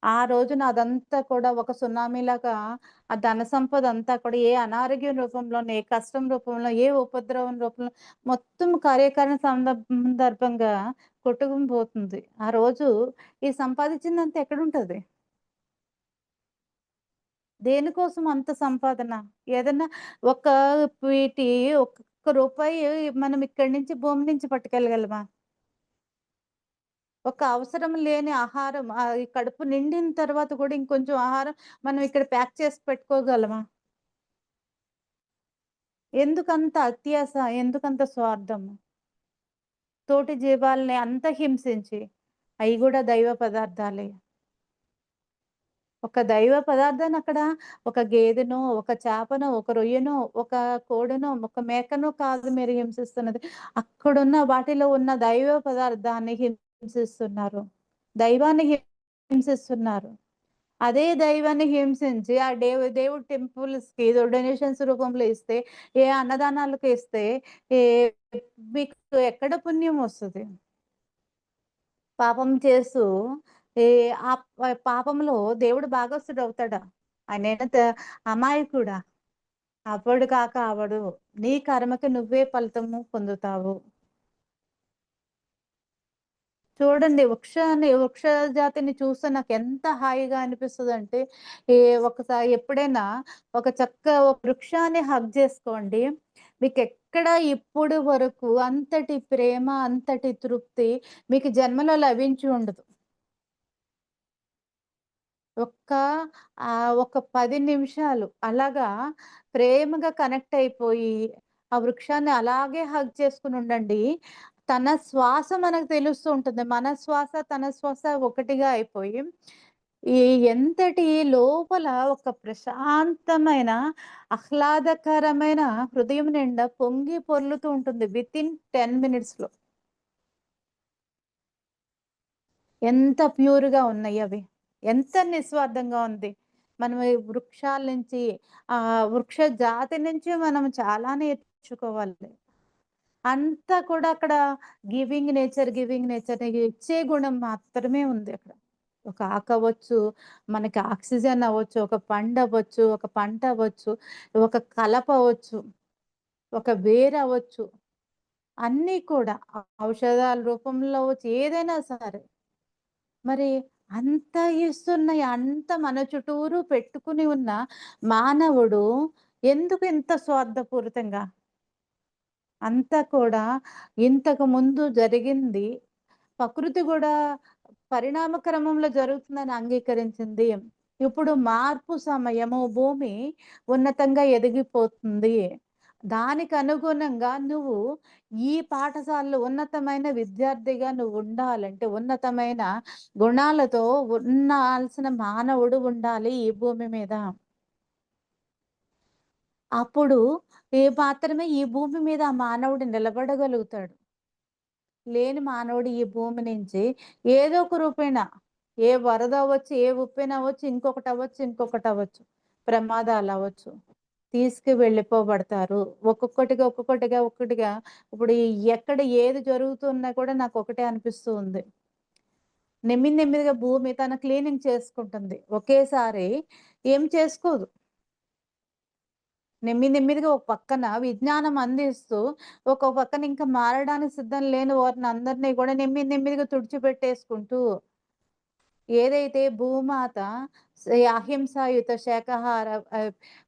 ఆ రోజున అదంతా కూడా ఒక సునామీలాగా ఆ ధన సంపద అంతా కూడా ఏ అనారోగ్యం రూపంలోనో, ఏ కష్టం రూపంలో, ఏ ఉపద్రవం రూపంలో మొత్తం కార్యకారణ సందర్భంగా కొట్టుకొని పోతుంది. ఆ రోజు ఈ సంపాదించిందంతా ఎక్కడుంటది? దేనికోసం అంత సంపాదన? ఏదన్నా ఒక వీటి ఒక్క రూపాయి మనం ఇక్కడి నుంచి భూమి నుంచి పట్టుకెళ్ళగలమా? ఒక అవసరం లేని ఆహారం ఈ కడుపు నిండిన తర్వాత కూడా ఇంకొంచెం ఆహారం మనం ఇక్కడ ప్యాక్ చేసి పెట్టుకోగలమా? ఎందుకంత అత్యాస? ఎందుకంత స్వార్థము? తోటి జీవాల్ని అంత హింసించి, అయి గూడా దైవ పదార్థాలే. ఒక దైవ పదార్థాన్ని అక్కడ ఒక గేదెనో, ఒక చేపనో, ఒక రొయ్యనో, ఒక కోడెనో, ఒక మేకనో కాదు మీరు హింసిస్తున్నది. అక్కడున్న వాటిలో ఉన్న దైవ పదార్థాన్ని హింసిస్తున్నారు. దైవాన్ని హింసిస్తున్నారు. అదే దైవాన్ని హింసించి ఆ దేవుడి టెంపుల్స్‌కి ఏదో డొనేషన్స్ రూపంలో ఇస్తే, ఏ అన్నదానాలకు ఇస్తే, ఏ మీకు ఎక్కడ పుణ్యం వస్తది? పాపం చేస్తూ ఏ పాపంలో దేవుడు భాగస్థుడవుతాడా? ఆయనేనా అమాయకుడా? అవ్వడు కాక అవడు. నీ కర్మకి నువ్వే ఫలితము పొందుతావు. చూడండి వృక్ష జాతిని చూస్తే నాకెంత హాయిగా అనిపిస్తదంటే, ఏ ఒకసారి ఎప్పుడైనా ఒక వృక్షాన్ని హగ్ జేసుకోండి. మీకెక్కడ ఇప్పడు వరకు అంతటి ప్రేమ, అంతటి తృప్తి మీకు జన్మలో లభించి ఉండదు. ఒక్క ఒక 10 నిమిషాలు అలాగా ప్రేమగా కనెక్ట్ అయిపోయి, ఆ వృక్షాన్ని అలాగే హగ్ చేసుకొని ఉండండి. తన శ్వాస మనకు తెలుస్తూ ఉంటుంది. మన శ్వాస, తన శ్వాస ఒకటిగా అయిపోయి, ఈ ఎంతటి లోపల ఒక ప్రశాంతమైన, ఆహ్లాదకరమైన హృదయం నిండా పొంగి పొర్లుతూ ఉంటుంది వితిన్ 10 మినిట్స్‌లో. ఎంత ప్యూర్‌గా ఉన్నయ్యవి. ఎంత నిస్వార్థంగా ఉంది. మనం ఈ వృక్షాల నుంచి, వృక్ష జాతి నుంచి మనం చాలా నేర్చుకోవాలి. అంతా కూడా అక్కడ గివింగ్ నేచర్ ఇచ్చే గుణం మాత్రమే ఉంది అక్కడ. ఒక ఆకవ్వచ్చు, మనకి ఆక్సిజన్ అవ్వచ్చు, ఒక పండవ్వచ్చు, ఒక పంట అవ్వచ్చు, ఒక కలప అవ్వచ్చు, ఒక వేరవ్వచ్చు. అన్నీ కూడా ఔషధాల రూపంలో అవ్వచ్చు, ఏదైనా సరే. మరి అంత ఇస్తున్నాయి. అంత మన చుట్టూరు పెట్టుకుని ఉన్న మానవుడు ఎందుకు ఇంత స్వార్థపూరితంగా? అంతా కూడా ఇంతకు ముందు జరిగింది. ప్రకృతి గూడా పరిణామ క్రమంలో జరుగుతుందని అంగీకరించింది. ఇప్పుడు మార్పు సమయము, భూమి ఉన్నతంగా ఎదిగిపోతుంది. దానికి అనుగుణంగా నువ్వు ఈ పాఠశాలలో ఉన్నతమైన విద్యార్థిగా నువ్వుండాలంటే, ఉన్నతమైన గుణాలతో ఉండాల్సిన మానవుడు ఉండాలి ఈ భూమి మీద. అప్పుడు మాత్రమే ఈ భూమి మీద ఆ మానవుడు నిలబడగలుగుతాడు. లేని మానవుడు ఈ భూమి నుంచి ఏదో ఒక రూపేణ, ఏ వరద అవ్వచ్చు, ఏ ఉప్పెన అవ్వచ్చు, ఇంకొకటవ్వచ్చు. ప్రమాదాలవ్వచ్చు. తీసుకువెళ్ళిపోబడతారు. ఒక్కొక్కటిగా ఇప్పుడు ఎక్కడ ఏది జరుగుతున్నా కూడా నాకొకటే అనిపిస్తూ ఉంది. నెమ్మదిగా భూమి తన క్లీనింగ్ చేసుకుంటుంది. ఒకేసారి ఏం చేసుకోదు. నెమ్మదిగా ఒక పక్కన విజ్ఞానం అందిస్తూ, ఒక పక్కన ఇంకా మారడానికి సిద్ధం లేని వారిని అందరిని కూడా నెమ్మదిగా తుడిచిపెట్టేసుకుంటూ, ఏదైతే భూమాత అహింసాయుత శాకాహార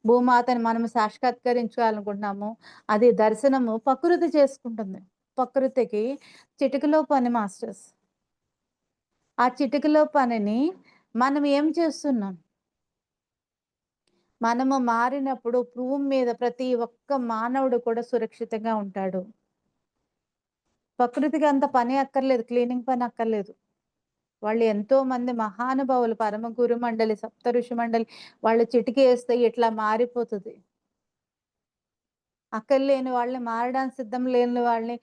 భూమాతని మనం సాక్షాత్కరించాలనుకుంటున్నామో, అది దర్శనము ప్రకృతి చేసుకుంటుంది. ప్రకృతికి చిటికలో పని మాస్టర్స్. ఆ చిటికలో పనిని మనం ఏం చేస్తున్నాం? మనము మారినప్పుడు భూమి మీద ప్రతి ఒక్క మానవుడు కూడా సురక్షితంగా ఉంటాడు. ప్రకృతికి అంత పని అక్కర్లేదు. క్లీనింగ్ పని అక్కర్లేదు. వాళ్ళు ఎంతో మంది మహానుభావులు పరమ గురు మండలి, సప్త ఋషి మండలి వాళ్ళు చిటికేస్తే ఇట్లా మారిపోతది. అక్కర్లేని వాళ్ళని మారడానికి సిద్ధం లేని వాళ్ళని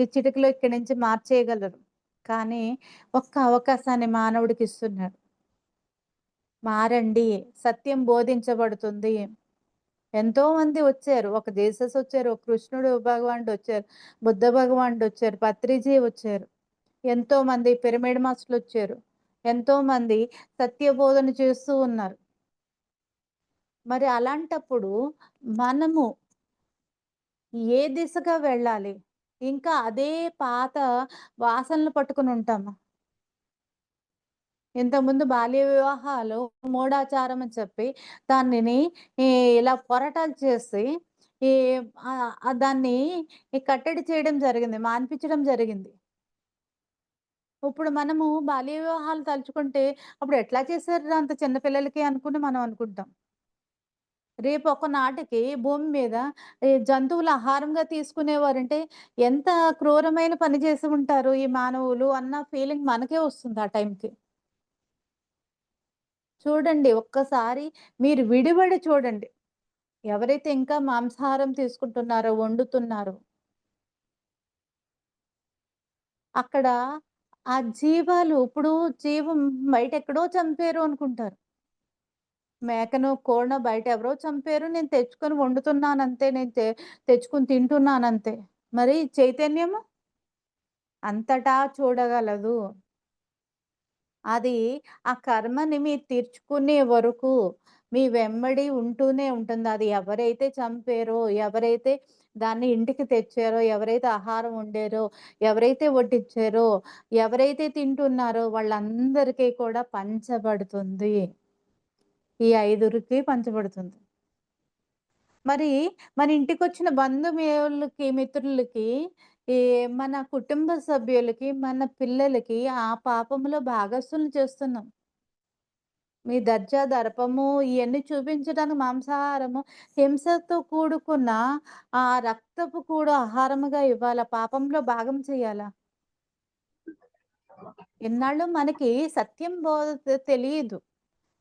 చిటికలో ఇక్కడి నుంచి మార్చేయగలరు. కానీ ఒక్క అవకాశాన్ని మానవుడికి ఇస్తున్నాడు. మారండి. సత్యం బోధించబడుతుంది. ఎంతోమంది వచ్చారు. ఒక జీసస్ వచ్చారు. ఒక కృష్ణుడు భగవానుడొచ్చారు. బుద్ధ భగవానుడొచ్చారు. పత్రిజీ వచ్చారు. ఎంతోమంది పిరమిడ్ మాస్టర్‌లొచ్చారు. ఎంతోమంది సత్యబోధన చేస్తూ ఉన్నారు. మరి అలాంటప్పుడు మనము ఏ దిశగా వెళ్ళాలి? ఇంకా అదే పాత వాసనలు పట్టుకొని ఉంటామా? ఇంతకుముందు బాల్య వివాహాలు మూఢాచారం అని చెప్పి దానిని ఈ ఇలా పోరాటాలు చేసి ఈ దాన్ని కట్టడి చేయడం జరిగింది. మాన్పించడం జరిగింది. ఇప్పుడు మనము బాల్య వివాహాలు తలుచుకుంటే అప్పుడు ఎట్లా చేశారురా అంత చిన్న పిల్లలకి అనుకుని మనం అనుకుంటాం. రేపు ఒకనాటికి భూమి మీద ఈ జంతువులు ఆహారంగా తీసుకునేవారంటే ఎంత క్రూరమైన పని చేసి ఉంటారు ఈ మానవులు అన్న ఫీలింగ్ మనకే వస్తుంది ఆ టైంకి. చూడండి ఒక్కసారి మీరు విడివడి చూడండి. ఎవరైతే ఇంకా మాంసాహారం తీసుకుంటున్నారో, వండుతున్నారో, అక్కడ ఆ జీవాలు ఇప్పుడు జీవం బయటెక్కడో చంపారు అనుకుంటారు. మేకనో, కోడినో బయట ఎవరో చంపారు. నేను తెచ్చుకొని వండుతున్నానంతే. నేను తెచ్చుకొని తింటున్నానంతే. మరి చైతన్యము అంతటా చూడగలదు. అది ఆ కర్మని మీరు తీర్చుకునే వరకు మీ వెంబడి ఉంటూనే ఉంటుంది. అది ఎవరైతే చంపారో, ఎవరైతే దాన్ని ఇంటికి తెచ్చారో, ఎవరైతే ఆహారం వండారో, ఎవరైతే వడ్డించారో, ఎవరైతే తింటున్నారో వాళ్ళందరికీ కూడా పంచబడుతుంది. ఈ ఐదుగురికి పంచబడుతుంది. మరి మన ఇంటికొచ్చిన బంధుమిత్రులకి, మిత్రులకి ఈ మన కుటుంబ సభ్యులకి, మన పిల్లలకి ఆ పాపంలో భాగస్తులను చేస్తున్నాం. మీ దర్జా, దర్పము ఇయన్నీ చూపించడానికి మాంసాహారము హింసతో కూడుకున్న ఆ రక్తపు కూడా ఆహారముగా ఇవ్వాలా? పాపంలో భాగం చేయాలా? ఇన్నాళ్ళు మనకి సత్యం తెలీదు.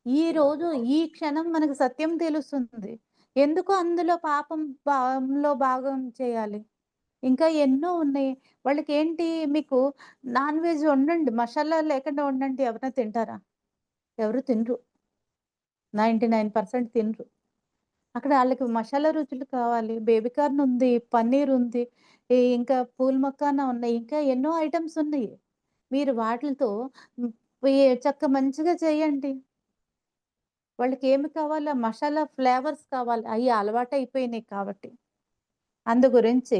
ఈరోజు ఈ క్షణం మనకు సత్యం తెలుస్తుంది. ఎందుకు అందులో పాపంలో భాగం చేయాలి? ఇంకా ఎన్నో ఉన్నాయి. వాళ్ళకేంటి మీకు నాన్ వెజ్ వండండి. మసాలా లేకుండా వండండి. ఎవరైనా తింటారా? ఎవరు తినరు. 99% తినరు. అక్కడ ఆళ్ళకి మసాలా రుచులు కావాలి. బేబీ కార్న్ ఉంది, పన్నీర్ ఉంది, ఇంకా పూల్ మఖానా ఉన్నాయి. ఇంకా ఎన్నో ఐటెమ్స్ ఉన్నాయి. మీరు వాటిలతో హ్మ్, మంచిగా చేయండి. వాళ్ళకేమి కావాలా? మసాలా ఫ్లేవర్స్ కావాలి. అయి అలవాటయిపోయినాయి కాబట్టి. అందు గురించి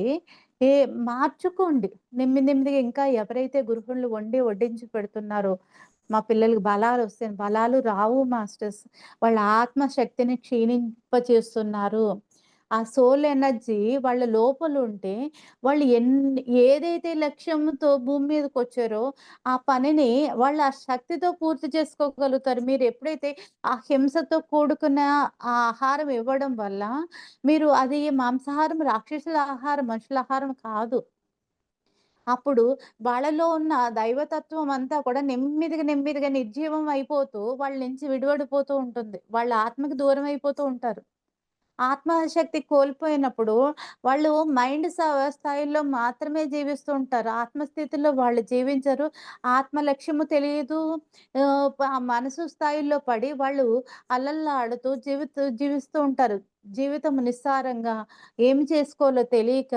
ఏ మార్చుకోండి. నెమ్మదిగా ఇంకా ఎవరైతే గృహిణులు వడ్డించి పెడుతున్నారో, మా పిల్లలకి బలాలు రావు మాస్టర్స్. వాళ్ళ ఆత్మశక్తిని క్షీణింపచేస్తున్నారు. ఆ సోల్ ఎనర్జీ వాళ్ళ లోపలుంటే వాళ్ళు ఏదైతే లక్ష్యంతో భూమి మీదకొచ్చారో, ఆ పనిని వాళ్ళు ఆ శక్తితో పూర్తి చేసుకోగలుగుతారు. మీరెప్పుడైతే ఆ హింసతో కూడుకున్న ఆ ఆహారం ఇవ్వడం వల్ల అది మాంసాహారం రాక్షసుల ఆహారం, మనుషుల ఆహారం కాదు. అప్పుడు వాళ్ళలో ఉన్న దైవతత్వం అంతా కూడా నెమ్మదిగా నిర్జీవం అయిపోతూ వాళ్ళ నుంచి విడివడిపోతూ ఉంటుంది. వాళ్ళ ఆత్మకి దూరం అయిపోతూ ఉంటారు. ఆత్మశక్తి కోల్పోయినప్పుడు వాళ్ళు మైండ్ స్థాయిలో మాత్రమే జీవిస్తూ ఉంటారు. ఆత్మస్థితిలో వాళ్ళు జీవించరు. ఆత్మ లక్ష్యము తెలియదు. మనసు స్థాయిలో పడి వాళ్ళు అల్లల్లాడుతూ జీవిస్తూ ఉంటారు. జీవితం నిస్సారంగా ఏమి చేసుకోవాలో తెలియక,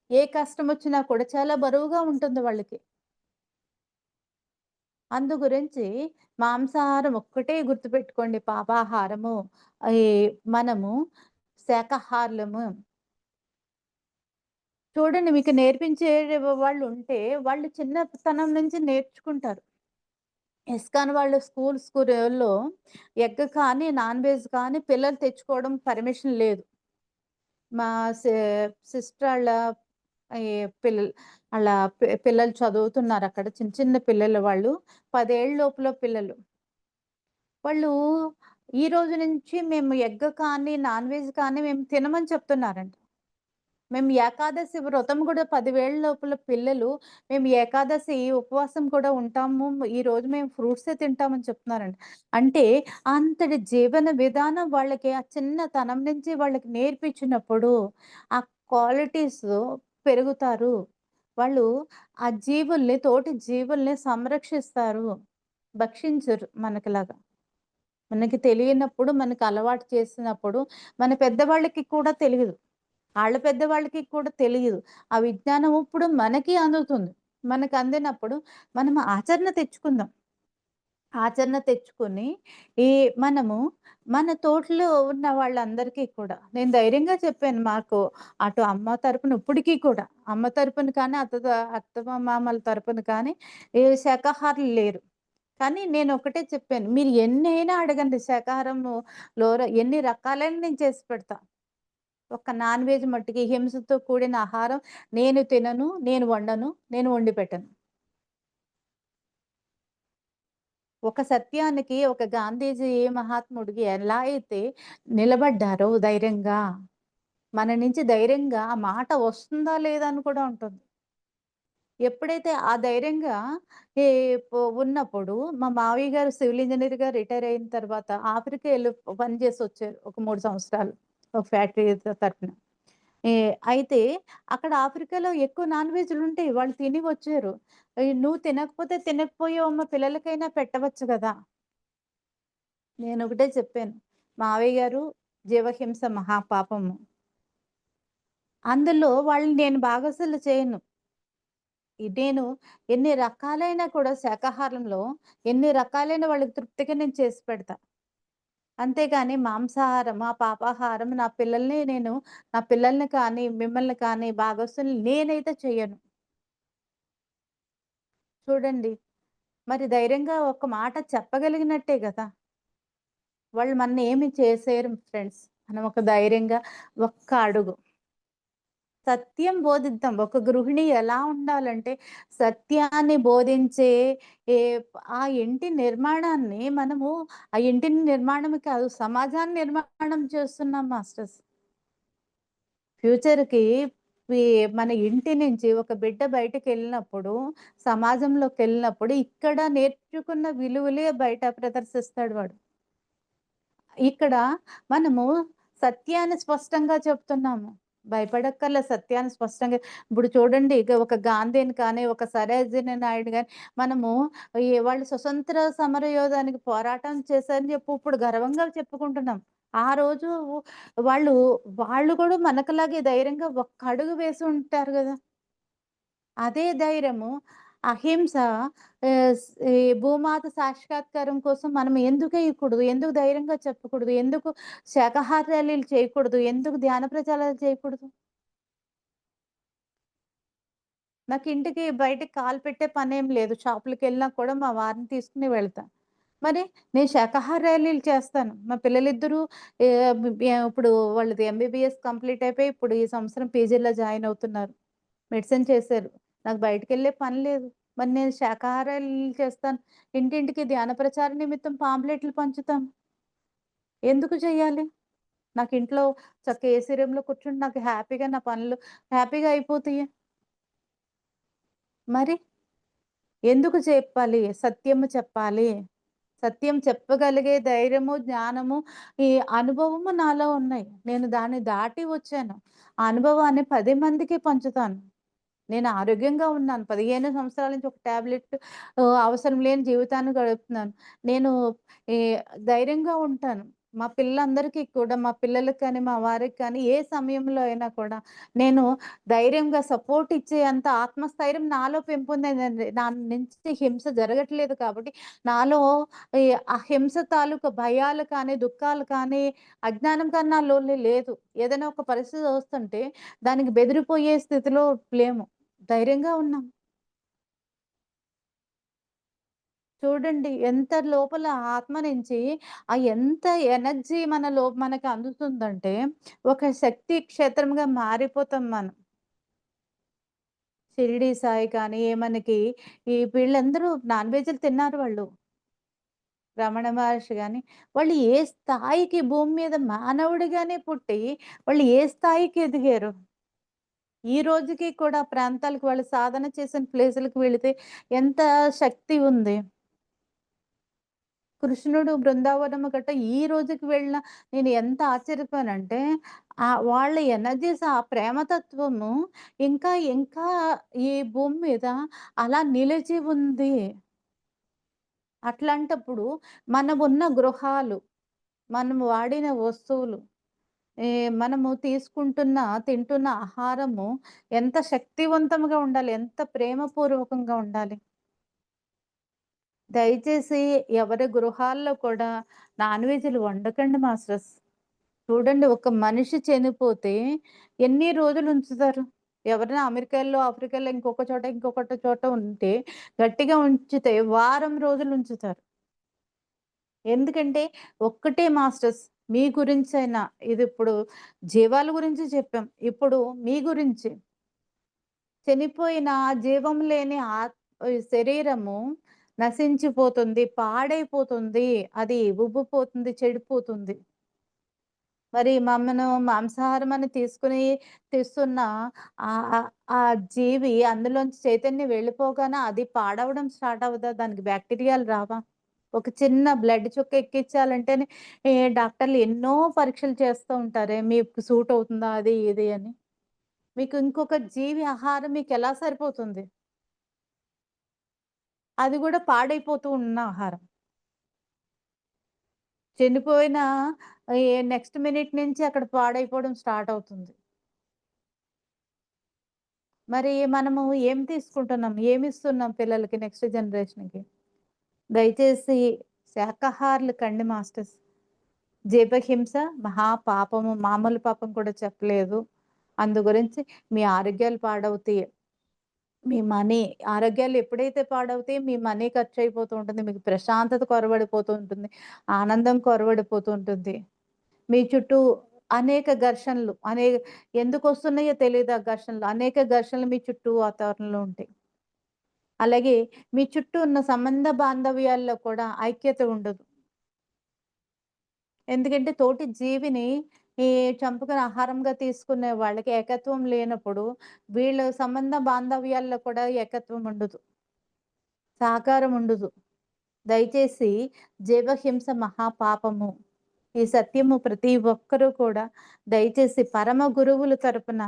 ఏ కష్టమొచ్చినా కూడా చాలా బరువుగా ఉంటుంది వాళ్ళకి. అందు గురించి మాంసాహారం ఒక్కటే గుర్తుపెట్టుకోండి పాపాహారము. ఈ మనము శాకాహారులము. చూడండి మీకు నేర్పించే వాళ్ళుంటే వాళ్ళు చిన్నతనం నుంచి నేర్చుకుంటారు. ఇస్కాన్ వాళ్ళు స్కూల్‌లో ఎగ్ కానీ, నాన్ వెజ్ కానీ పిల్లలు తెచ్చుకోవడం పర్మిషన్ లేదు. మా సి సిస్టర్ ఈ పిల్లలు పిల్లలు చదువుతున్నారక్కడ. చిన్న చిన్న పిల్లలు వాళ్ళు. 10 ఏళ్ల లోపుల పిల్లలు. వాళ్ళు ఈ రోజు నుంచి మేము ఎగ్ కానీ, నాన్ వెజ్ కానీ మేము తినమని చెప్తున్నారంట. మేము ఏకాదశి వ్రతం గూడా 10 ఏళ్ల లోపల పిల్లలు మేము ఏకాదశి ఉపవాసం కూడా ఉంటాము. ఈరోజు మేము ఫ్రూట్సే తింటామని చెప్తున్నారండి. అంటే అంతటి జీవన విధానం వాళ్ళకి ఆ చిన్నతనం నుంచి వాళ్ళకి నేర్పించినప్పుడు ఆ క్వాలిటీస్ పెరుగుతారు. వాళ్ళు ఆ తోటి జీవుల్ని సంరక్షిస్తారు. భక్షించరు మనకిలాగా. మనకి తెలియనప్పుడు మనకు అలవాటు చేసినప్పుడు మన పెద్దవాళ్ళకి కూడా తెలీదు. ఆళ్ళ పెద్దవాళ్ళకి కూడా తెలియదు. ఆ విజ్ఞానం ఇప్పుడు మనకి అందుతుంది. మనకు అందినప్పుడు మనం ఆచరణ తెచ్చుకుందాం. ఆచరణ తెచ్చుకొని ఈ మనము మన తోటలో ఉన్న వాళ్ళందరికీ కూడా నేను ధైర్యంగా చెప్పాను. మాకు అటు అమ్మ తరపున ఇప్పటికి కూడా అమ్మ తరపున కానీ, మామల తరపున కానీ ఏ శాకాహారులు లేరు. కానీ నేనొకటే చెప్పాను. మీరు ఎన్నైనా అడగండి శాకాహారంలో ఎన్ని రకాలైన నేను చేసి పెడతా. ఒక్క నాన్ వెజ్ మట్టికి హింసతో కూడిన ఆహారం నేను తినను, నేను వండను, నేను వండి పెట్టను. ఒక సత్యానికి ఒక గాంధీజీ మహాత్ముడికి ఎలా అయితే నిలబడ్డారో ధైర్యంగా, మన నుంచి ధైర్యంగా ఆ మాట వస్తుందా లేదా అని కూడా ఉంటుంది. ఎప్పుడైతే ఆ ధైర్యంగా ఈ ఉన్నప్పుడు మా మావయ్య గారు సివిల్ ఇంజినీర్‌గా రిటైర్ అయిన తర్వాత ఆఫ్రికా పని చేసొచ్చారు. ఒక 3 సంవత్సరాలు. ఒక ఫ్యాక్టరీ తరపున. ఏ అయితే అక్కడ ఆఫ్రికాలో ఎక్కువ నాన్ వెజ్‌లుంటాయి. వాళ్ళు తిని వచ్చారు. "నువ్వు తినకపోతే తినకపోయావమ్మా పిల్లలకైనా పెట్టవచ్చు గదా!" నేనొకటే చెప్పాను. "మావయ్య గారు జీవహింస మహాపాపము. అందులో వాళ్ళని నేను భాగస్థులు చేయను. నేను ఎన్ని రకాలైన కూడా శాకాహారంలో ఎన్ని రకాలైన వాళ్ళకి తృప్తిగా నేను చేసి పెడతా. అంతేగాని మాంసాహారం, పాపాహారం నా పిల్లల్ని కానీ, మిమ్మల్ని కానీ భాగస్తుల్ని నేనైతే చెయ్యను." చూడండి. మరి ధైర్యంగా ఒక మాట చెప్పగలిగినట్టే గదా! వాళ్ళు మననేమి చేసేయరు ఫ్రెండ్స్. మనం ఒక ధైర్యంగా ఒక్క అడుగు సత్యం బోధిద్దాం. ఒక గృహిణి ఎలా ఉండాలంటే సత్యాన్ని బోధించే ఏ ఆ ఇంటి నిర్మాణాన్ని మనము ఆ ఇంటిని నిర్మాణం కాదు, సమాజాన్ని నిర్మాణం చేస్తున్నాం మాస్టర్స్. ఫ్యూచర్‌కి ఈ మన ఇంటి నుంచి ఒక బిడ్డ బయటకెళ్ళినప్పుడు, సమాజంలోకెళ్ళినప్పుడు ఇక్కడ నేర్చుకున్న విలువలే బయట ప్రదర్శిస్తాడు వాడు. ఇక్కడ మనము సత్యాన్ని స్పష్టంగా చెప్తున్నాము. భయపడక్కర్లే, సత్యాన్ని స్పష్టంగా. ఇప్పుడు చూడండి, ఇక ఒక గాంధీని కానీ, ఒక సరోజినీ నాయుడు గాని మనము వాళ్ళు స్వతంత్ర సమరయోధానికి పోరాటం చేశారని చెప్పి ఇప్పుడు గర్వంగా చెప్పుకుంటున్నాం. ఆ రోజు వాళ్ళు, వాళ్ళు కూడా మనకులాగే ధైర్యంగా ఒక్క అడుగు వేసి ఉంటారు గదా! అదే ధైర్యము, అహింస, ఈ భూమాత సాక్షాత్కారం కోసం మనం ఎందుకు ఎయకూడదు? ఎందుకు ధైర్యంగా చెప్పకూడదు? ఎందుకు శాకాహార ర్యాలీలు చేయకూడదు? ఎందుకు ధ్యాన ప్రచారాలు చేయకూడదు? నాకు ఇంటికి బయటకి కాలు పెట్టే పనేం లేదు. షాపులకెళ్ళినా కూడా మా వారిని తీసుకొని వెళ్తా. మరి నేను శాకాహార ర్యాలీలు చేస్తాను. మా పిల్లలిద్దరూ ఇప్పుడు వాళ్ళది ఎంబీబీఎస్ కంప్లీట్ అయిపోయి ఇప్పుడు ఈ సంవత్సరం పీజీలో జాయిన్ అవుతున్నారు. మెడిసిన్ చేశారు. నాకు బయటికెళ్ళే పని లేదు. మరి నేను శాకాహారాలు చేస్తాను. ఇంటింటికి ధ్యాన ప్రచార నిమిత్తం పాంప్లెట్లు పంచుతాను. ఎందుకు చెయ్యాలి? నాకు ఇంట్లో చక్కగా ఏసీ రూమ్‌లో కూర్చొని నాకు హ్యాపీగా నా పనులు హ్యాపీగా అయిపోతాయి. మరి ఎందుకు చెప్పాలి? సత్యము చెప్పాలి. సత్యం చెప్పగలిగే ధైర్యము, జ్ఞానము, ఈ అనుభవము నాలో ఉన్నాయి. నేను దాన్ని దాటి వచ్చాను. ఆ అనుభవాన్ని 10 మందికి పంచుతాను. నేను ఆరోగ్యంగా ఉన్నాను. 15 సంవత్సరాల నుంచి ఒక టాబ్లెట్ అవసరం లేని జీవితాన్ని గడుపుతున్నాను. నేను ఈ ధైర్యంగా ఉంటాను. మా పిల్లలందరికీ కూడా, మా పిల్లలకి కానీ, మా వారికి కానీ ఏ సమయంలో అయినా కూడా నేను ధైర్యంగా సపోర్ట్ ఇచ్చే అంత ఆత్మస్థైర్యం నాలో పెంపొందిందండి. నా నుంచి హింస జరగట్లేదు కాబట్టి నాలో ఈ ఆ హింస తాలూకు భయాలు కానీ, దుఃఖాలు కానీ, అజ్ఞానం కానీ నాలో లేదు. ఏదైనా ఒక పరిస్థితి వస్తుంటే దానికి బెదిరిపోయే స్థితిలో లేము. ధైర్యంగా ఉన్నాం. చూడండి ఎంత లోపల ఆత్మ నుంచి ఎంత ఎనర్జీ మనకు అందుతుందంటే, ఒక శక్తి క్షేత్రంగా మారిపోతాం మనం. షిరిడీ సాయి కానీ, మనకి ఈ వీళ్ళందరూ నాన్ వెజ్‌లు తిన్నారు వాళ్ళు. రమణ మహర్షి గాని, వాళ్ళు ఏ స్థాయికి భూమి మీద మానవుడిగానే పుట్టి, వాళ్ళు ఏ స్థాయికి ఎదిగారు. ఈ రోజుకి కూడా ప్రాంతాలకు వాళ్ళు సాధన చేసిన ప్లేసులకి వెళితే ఎంత శక్తి ఉంది. కృష్ణుడు బృందావనము గట్ట ఈ రోజుకి వెళ్ళిన నేను ఎంత ఆశ్చర్యపోయానంటే, వాళ్ళ ఎనర్జీస్, ఆ ప్రేమతత్వము ఇంకా ఇంకా ఈ భూమి మీద అలా నిలిచి ఉంది. అట్లాంటప్పుడు మనమున్న గృహాలు, మనం వాడిన వస్తువులు, ఈ మనము తింటున్న ఆహారము ఎంత శక్తివంతంగా ఉండాలి, ఎంత ప్రేమపూర్వకంగా ఉండాలి. దయచేసి ఎవరి గృహాల్లో కూడా నాన్ వెజ్‌లు వండకండి మాస్టర్స్. చూడండి, ఒక మనిషి చనిపోతే ఎన్ని రోజులు ఉంచుతారు? ఎవరైనా అమెరికాలో, ఆఫ్రికాలో ఇంకొక చోట ఉంటే గట్టిగా ఉంచితే వారం రోజులు ఉంచుతారు. ఎందుకంటే ఒక్కటే మాస్టర్స్, మీ గురించైనా, ఇదిప్పుడు జీవాల గురించి చెప్పాం. ఇప్పుడు మీ గురించి చనిపోయిన జీవం లేని శరీరము నశించిపోతుంది, పాడైపోతుంది, అది ఉబ్బిపోతుంది, చెడిపోతుంది. మరి మాంసాహారం అని తీస్తున్న ఆహ్, ఆహ్, ఆ జీవి అందులోంచి చైతన్యం వెళ్ళిపోగానే అది పాడవడం స్టార్ట్ అవ్వదా? దానికి బాక్టీరియాలు రావా? ఒక చిన్న బ్లడ్ చుక్క ఎక్కించాలంటేనే డాక్టర్లు ఎన్నో పరీక్షలు చేస్తూ ఉంటారే, మీకు సూట్ అవుతుందా? అది, ఇది అని. మీకు ఇంకొక జీవి ఆహారం మీకెలా సరిపోతుంది? అది గూడా పాడైపోతూ ఉన్న ఆహారం. చనిపోయిన నెక్స్ట్ మినిట్ నుంచి అక్కడ పాడైపోవడం స్టార్ట్ అవుతుంది. మరి మనము ఏం తీసుకుంటున్నాం? ఏమిస్తున్నాం పిల్లలకి, నెక్స్ట్ జనరేషన్‌కి? దయచేసి శాకాహారులు కండి మాస్టర్స్. జీవహింస మహా పాపము. మామూలు పాపం కూడా చెప్పలేదు. అందు గురించి మీ ఆరోగ్యాలు పాడవుతాయి. మీ మనీ, ఆరోగ్యాలు ఎప్పుడైతే పాడవుతాయో మీ మనీ ఖర్చయిపోతూ ఉంటుంది. మీకు ప్రశాంతత కొరవడిపోతూ ఉంటుంది. ఆనందం కొరవడిపోతూ ఉంటుంది. మీ చుట్టూ అనేక ఘర్షణలు ఎందుకొస్తున్నాయో తెలీదు ఆ ఘర్షణలు. అనేక ఘర్షణలు మీ చుట్టూ వాతావరణంలో ఉంటాయి. అలాగే మీ చుట్టూ ఉన్న సంబంధ బాంధవ్యాల్లో కూడా ఐక్యత ఉండదు. ఎందుకంటే తోటి జీవిని ఈ చంపుకొని ఆహారంగా తీసుకునే వాళ్ళకి ఏకత్వం లేనప్పుడు వీళ్ళ సంబంధ బాంధవ్యాల్లో కూడా ఏకత్వం ఉండదు. సహకారం ఉండదు. దయచేసి జీవహింస మహాపాపము. ఈ సత్యము ప్రతి ఒక్కరూ కూడా దయచేసి పరమ గురువుల తరపున,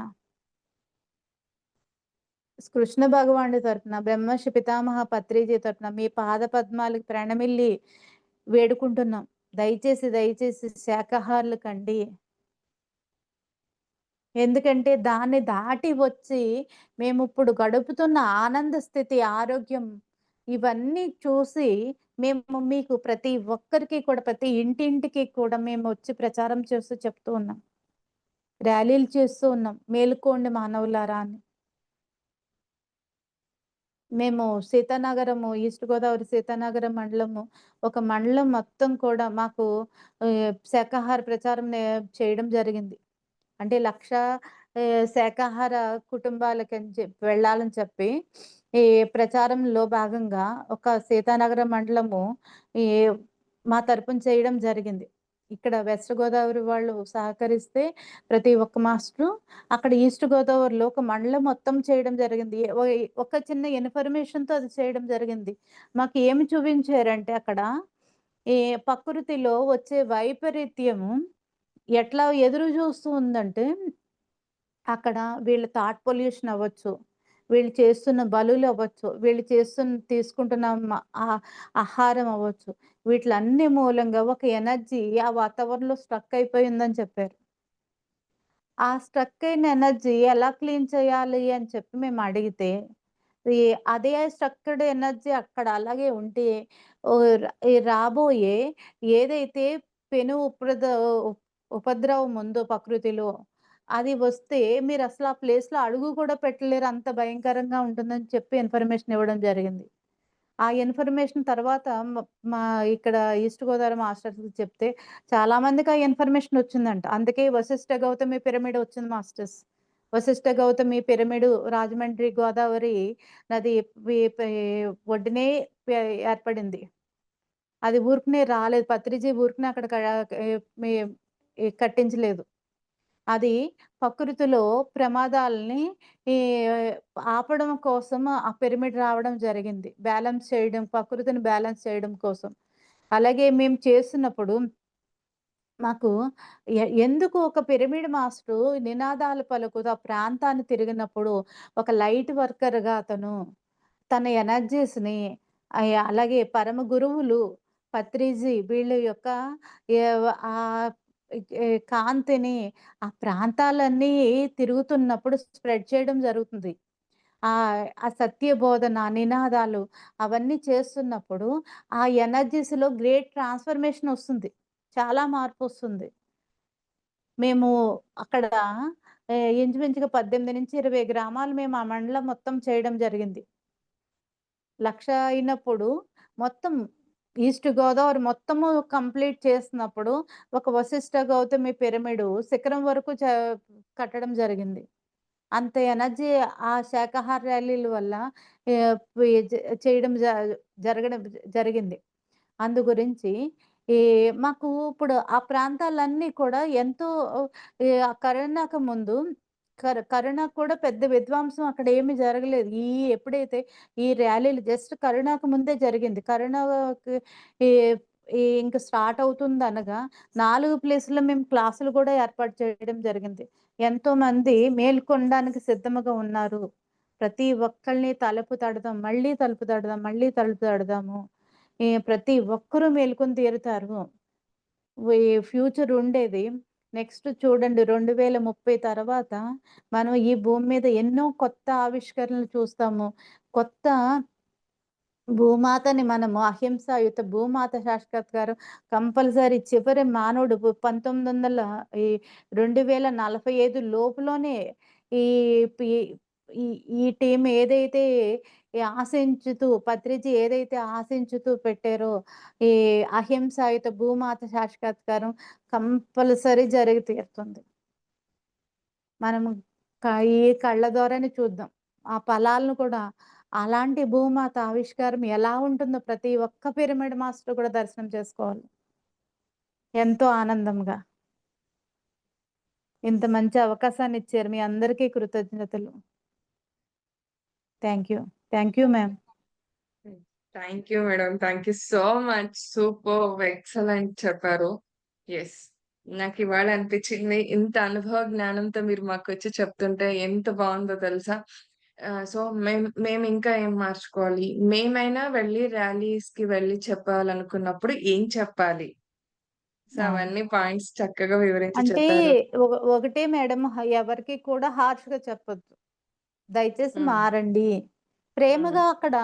కృష్ణ భగవానుడి తరపున, బ్రహ్మర్షి పితామహ పత్రిజీ తరపున మీ పాద పద్మాలకు ప్రణమిల్లి వేడుకుంటున్నాం. దయచేసి శాకాహారులు కండి. ఎందుకంటే దాన్ని దాటి వచ్చి మేమిప్పుడు గడుపుతున్న ఆనంద స్థితి, ఆరోగ్యం ఇవన్నీ చూసి మేము మీకు ప్రతి ఒక్కరికి కూడా ప్రతి ఇంటింటికి కూడా మేము వచ్చి ప్రచారం చేస్తూ చెప్తూ ఉన్నాం. ర్యాలీలు చేస్తూ ఉన్నాం. మేలుకోండి మానవులారా అని. మేము సీతానగరము, ఈస్ట్ గోదావరి సీతానగరం మండలము, ఒక మండలం మొత్తం కూడా మాకు శాకాహార ప్రచారం చేయడం జరిగింది. అంటే 1,00,000 శాకాహార కుటుంబాలకని వెళ్ళాలని చెప్పి, ఈ ప్రచారంలో భాగంగా ఒక సీతానగరం మండలము ఈ మా తరపున చేయడం జరిగింది. ఇక్కడ వెస్ట్ గోదావరి వాళ్ళు సహకరిస్తే ప్రతి ఒక్క మాస్టరు అక్కడ ఈస్ట్ గోదావరిలో ఒక మండలం మొత్తం చేయడం జరిగింది. ఒక చిన్న ఇన్ఫర్మేషన్‌తో అది చేయడం జరిగింది. మాకు ఏమి చూపించారంటే అక్కడ ఈ ప్రకృతిలో వచ్చే వైపరీత్యము ఎట్లా ఎదురు చూస్తూ ఉందంటే, అక్కడ వీళ్ళు థాట్ పొల్యూషన్ అవ్వచ్చు, వీళ్ళు చేస్తున్న బలులవ్వచ్చు, వీళ్ళు తీసుకుంటున్న ఆహారం అవ్వచ్చు. వీటిలన్ని మూలంగా ఒక ఎనర్జీ ఆ వాతావరణంలో స్ట్రక్ అయిపోయిందని చెప్పారు. ఆ స్ట్రక్ అయిన ఎనర్జీ ఎలా క్లీన్ చేయాలి అని చెప్పి మేమడిగితే, ఈ అదే స్ట్రక్డ్ ఎనర్జీ అక్కడ అలాగే ఉంటే ఈ రాబోయే ఏదైతే పెను ఉపద్రవం ఉందో ప్రకృతిలో, అది వస్తే మీరసలు ఆ ప్లేస్‌లో అడుగు కూడా పెట్టలేరు. అంత భయంకరంగా ఉంటుందని చెప్పి ఇన్ఫర్మేషన్ ఇవ్వడం జరిగింది. ఆ ఇన్ఫర్మేషన్ తర్వాత మా ఇక్కడ ఈస్ట్ గోదావరి మాస్టర్స్‌కి చెప్తే చాలా మందికి ఆ ఇన్ఫర్మేషన్ వచ్చిందంట. అందుకే వశిష్ఠ గౌతమి పిరమిడ్ వచ్చింది మాస్టర్స్. వశిష్ఠ గౌతమి పిరమిడు రాజమండ్రి గోదావరి నది వి పే ఒడ్డునే ఏర్పడింది. అది ఊరికనే రాలేదు. పత్రిజీ ఊరికనే అక్కడ మీ కట్టించలేదు. అది ప్రకృతిలో ప్రమాదాలని ఈ ఆపడం కోసం ఆ పిరమిడ్ రావడం జరిగింది. ప్రకృతిని బ్యాలెన్స్ చేయడం కోసం. అలాగే మేము చేస్తున్నప్పుడు మాకు ఎందుకు ఒక పిరమిడ్ మాస్టరు నినాదాలు పలుకుతూ ఆ ప్రాంతాన్ని తిరిగినప్పుడు ఒక లైట్ వర్కర్‌గా అతను తన ఎనర్జీస్‌ని అలాగే పరమ గురువులు పత్రిజీ వీళ్ళ యొక్క ఆహ్, కాంతిని ఆ ప్రాంతాలన్నీ తిరుగుతున్నప్పుడు స్ప్రెడ్ చేయడం జరుగుతుంది. ఆ సత్య బోధన, నినాదాలు అవన్నీ చేస్తున్నప్పుడు ఆ ఎనర్జీస్‌లో గ్రేట్ ట్రాన్స్‌ఫర్మేషన్ ఒస్తుంది. చాలా మార్పొస్తుంది. మేము అక్కడ ఇంచుమించుగా 18-20 గ్రామాలు మేము ఆ మండలం మొత్తం చేయడం జరిగింది. 1,00,000 అయినప్పుడు మొత్తం ఈస్ట్ గోదావరి మొత్తము కంప్లీట్ చేసినప్పుడు ఒక వశిష్ఠ గౌతమి పిరమిడు శిఖరం వరకు కట్టడం జరిగింది. అంత ఎనర్జీ ఆ శాకాహార ర్యాలీల వల్ల ఆహ్, వి జ చేయడం జరగడం జరిగింది. అందు గురించి ఈ మాకు ఇప్పుడు ఆ ప్రాంతాలన్నీ కూడా ఎంతో ఆ కరోనాకు ముందు కరోనాకు కూడా పెద్ద విధ్వంసం అక్కడ ఏమి జరగలేదు. ఎప్పుడైతే ఈ ర్యాలీలు జస్ట్ కరోనాకు ముందే జరిగింది. కరోనాకి ఈ ఈ ఇంక స్టార్ట్ అవుతుందనగా 4 ప్లేసుల్లో మేము క్లాసులు కూడా ఏర్పాటు చేయడం జరిగింది. ఎంతోమంది మేల్కొనడానికి సిద్ధముగా ఉన్నారు. ప్రతి ఒక్కళ్ళని తలుపు తడదాం, మళ్ళీ తలుపు తడదాం, మళ్ళీ తలుపు తడదాము. ప్రతి ఒక్కరూ మేలుకొని తీరుతారు. ఫ్యూచర్ ఉండేది. నెక్స్ట్ చూడండి 2030 తర్వాత మనం ఈ భూమి మీద ఎన్నో కొత్త ఆవిష్కరణలు చూస్తాము. కొత్త భూమాతని మనము అహింసాయుత భూమాత సాక్షాత్కారం కంపల్సరీ చివరి మానవుడు 1900 ఈ 2045 లోపులోనే ఈ పి ఈ ఈ టీమ్ ఏదైతే ఆశించుతూ పత్రిజీ ఏదైతే ఆశించుతూ పెట్టారో, ఈ అహింసాయుత భూమాత సాక్షాత్కారం కంపల్సరీ జరిగి తీరుతుంది. మనము ఈ కళ్ళ ద్వారానే చూద్దాం. ఆ ఫలాలను కూడా అలాంటి భూమాత ఆవిష్కారం ఎలా ఉంటుందో ప్రతి ఒక్క పిరమిడ్ మాస్టర్ కూడా దర్శనం చేసుకోవాలి. ఎంతో ఆనందంగా. ఇంత మంచి అవకాశాన్ని ఇచ్చారు. మీ అందరికీ కృతజ్ఞతలు. Thank you. Thank you ma'am. Thank you madam. Thank you so much. Superb! Excellent చెప్పారు. యెస్. నాకివాళ అనిపిచ్చింది ఇంత అనుభవ జ్ఞానంతో మీరు మాకొచ్చి చెప్తుంటే ఎంత బావుందో తెలుసా? సో, మేమింకా ఏం మార్చుకోవాలి? మేమైనా వెళ్లి ర్యాలీస్‌కి వెళ్లి చెప్పాలనుకున్నప్పుడు ఏం చెప్పాలి? సో, అవును. అవన్నీ పాయింట్స్ చక్కగా వివరించి అంటే చెప్పారు. ఒకటే మేడం, ఎవరికీ కూడా హార్ష్‌గా చెప్పొద్దు. దయచేసి హ్మ్. మారండి. హ్మ్. ప్రేమగా అక్కడ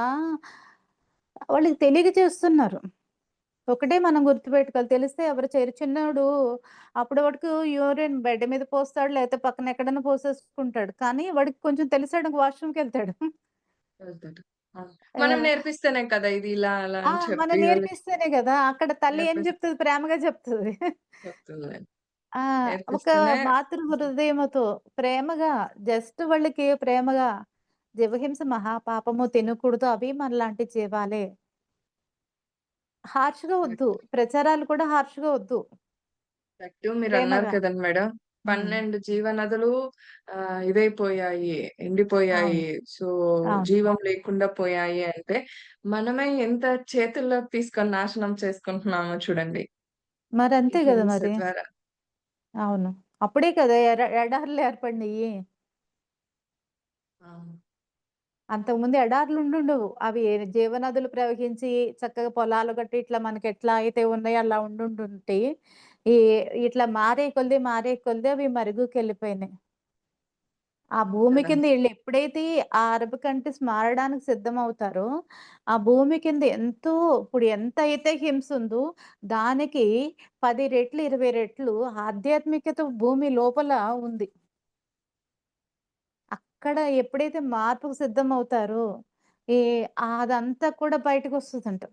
వాళ్ళకి తెలియక చేస్తున్నారు. ఒకటే మనం గుర్తుపెట్టుకోవాలి. తెలిస్తే ఎవరు చేయరు. చిన్నోడు అప్పటి వరకు యూరిన్ బెడ్ మీద పోస్తాడు. లేకపోతే పక్కన ఎక్కడైనా పోసేసుకుంటాడు. కానీ వాడికి కొంచెం తెలిసాడు వాష్‌రూమ్‌కెళ్తాడు. వెళ్తాడు. అవును. మనం ఆ! నేర్పిస్తేనే కదా! ఇది ఇలా, అలా ఆ! అని మనం చెప్పి వాళ్ళకి నేర్పిస్తేనే గదా! అక్కడ తల్లి ఏం నేర్పిస్ చెప్తది? ప్రేమగా చెప్తది. చెప్తుంది. ఆ! ఒక నేర్పిస్తేనే మాతృ హృదయముతో ప్రేమగా జస్ట్ వాళ్ళకి ప్రేమగా జీవహింస మహాపాపము తినకూడదు. అవి మనలాంటి జీవాలే. హార్ష్‌గా వద్దు. కరెక్ట్. ప్రచారాలు కూడా హార్ష్‌గా వద్దు. కరెక్ట్. మీరన్నారు ప్రేమగా. కదండీ మేడం. హ్మ్. 12 జీవనదులు ఇదైపోయాయి, ఎండిపోయాయి. అవును. సో, అవును. జీవం లేకుండా పోయాయి అంటే, మనమే ఎంత చేతుల్లోకి తీసుకొని నాశనం చేసుకుంటున్నామో చూడండి. ఈ మరంతే గదా హింస మరి. ద్వారా. అవును. అప్పుడే కదా ఎడారులు ఏర్పడినియి. అవును. అంతకుముందు ఎడారులు ఉండుండవు. అవి జీవనదులు ప్రవహించి చక్కగా పొలాలు గట్టి ఇట్లా మనకెట్లా అయితే ఉన్నాయో అలా ఉండుండుంటే, ఈ ఇట్లా మారే కొద్దీ అవి మరుగుకెళ్ళిపోయినాయి. ఆ భూమి కదా! కింద ఈళ్ళు ఎప్పుడైతే ఆ అరబ్ కంట్రీస్ మారడానికి సిద్ధమవుతారో, ఆ భూమి కింద ఎంతో ఇప్పుడు ఎంతైతే హింసుందో, దానికి 10 రెట్లు, 20 రెట్లు ఆధ్యాత్మికత భూమి లోపల ఉంది. అక్కడ ఎప్పుడైతే మార్పుకు సిద్ధమవుతారో, ఈ అదంతా కూడా బయటకొస్తదంట.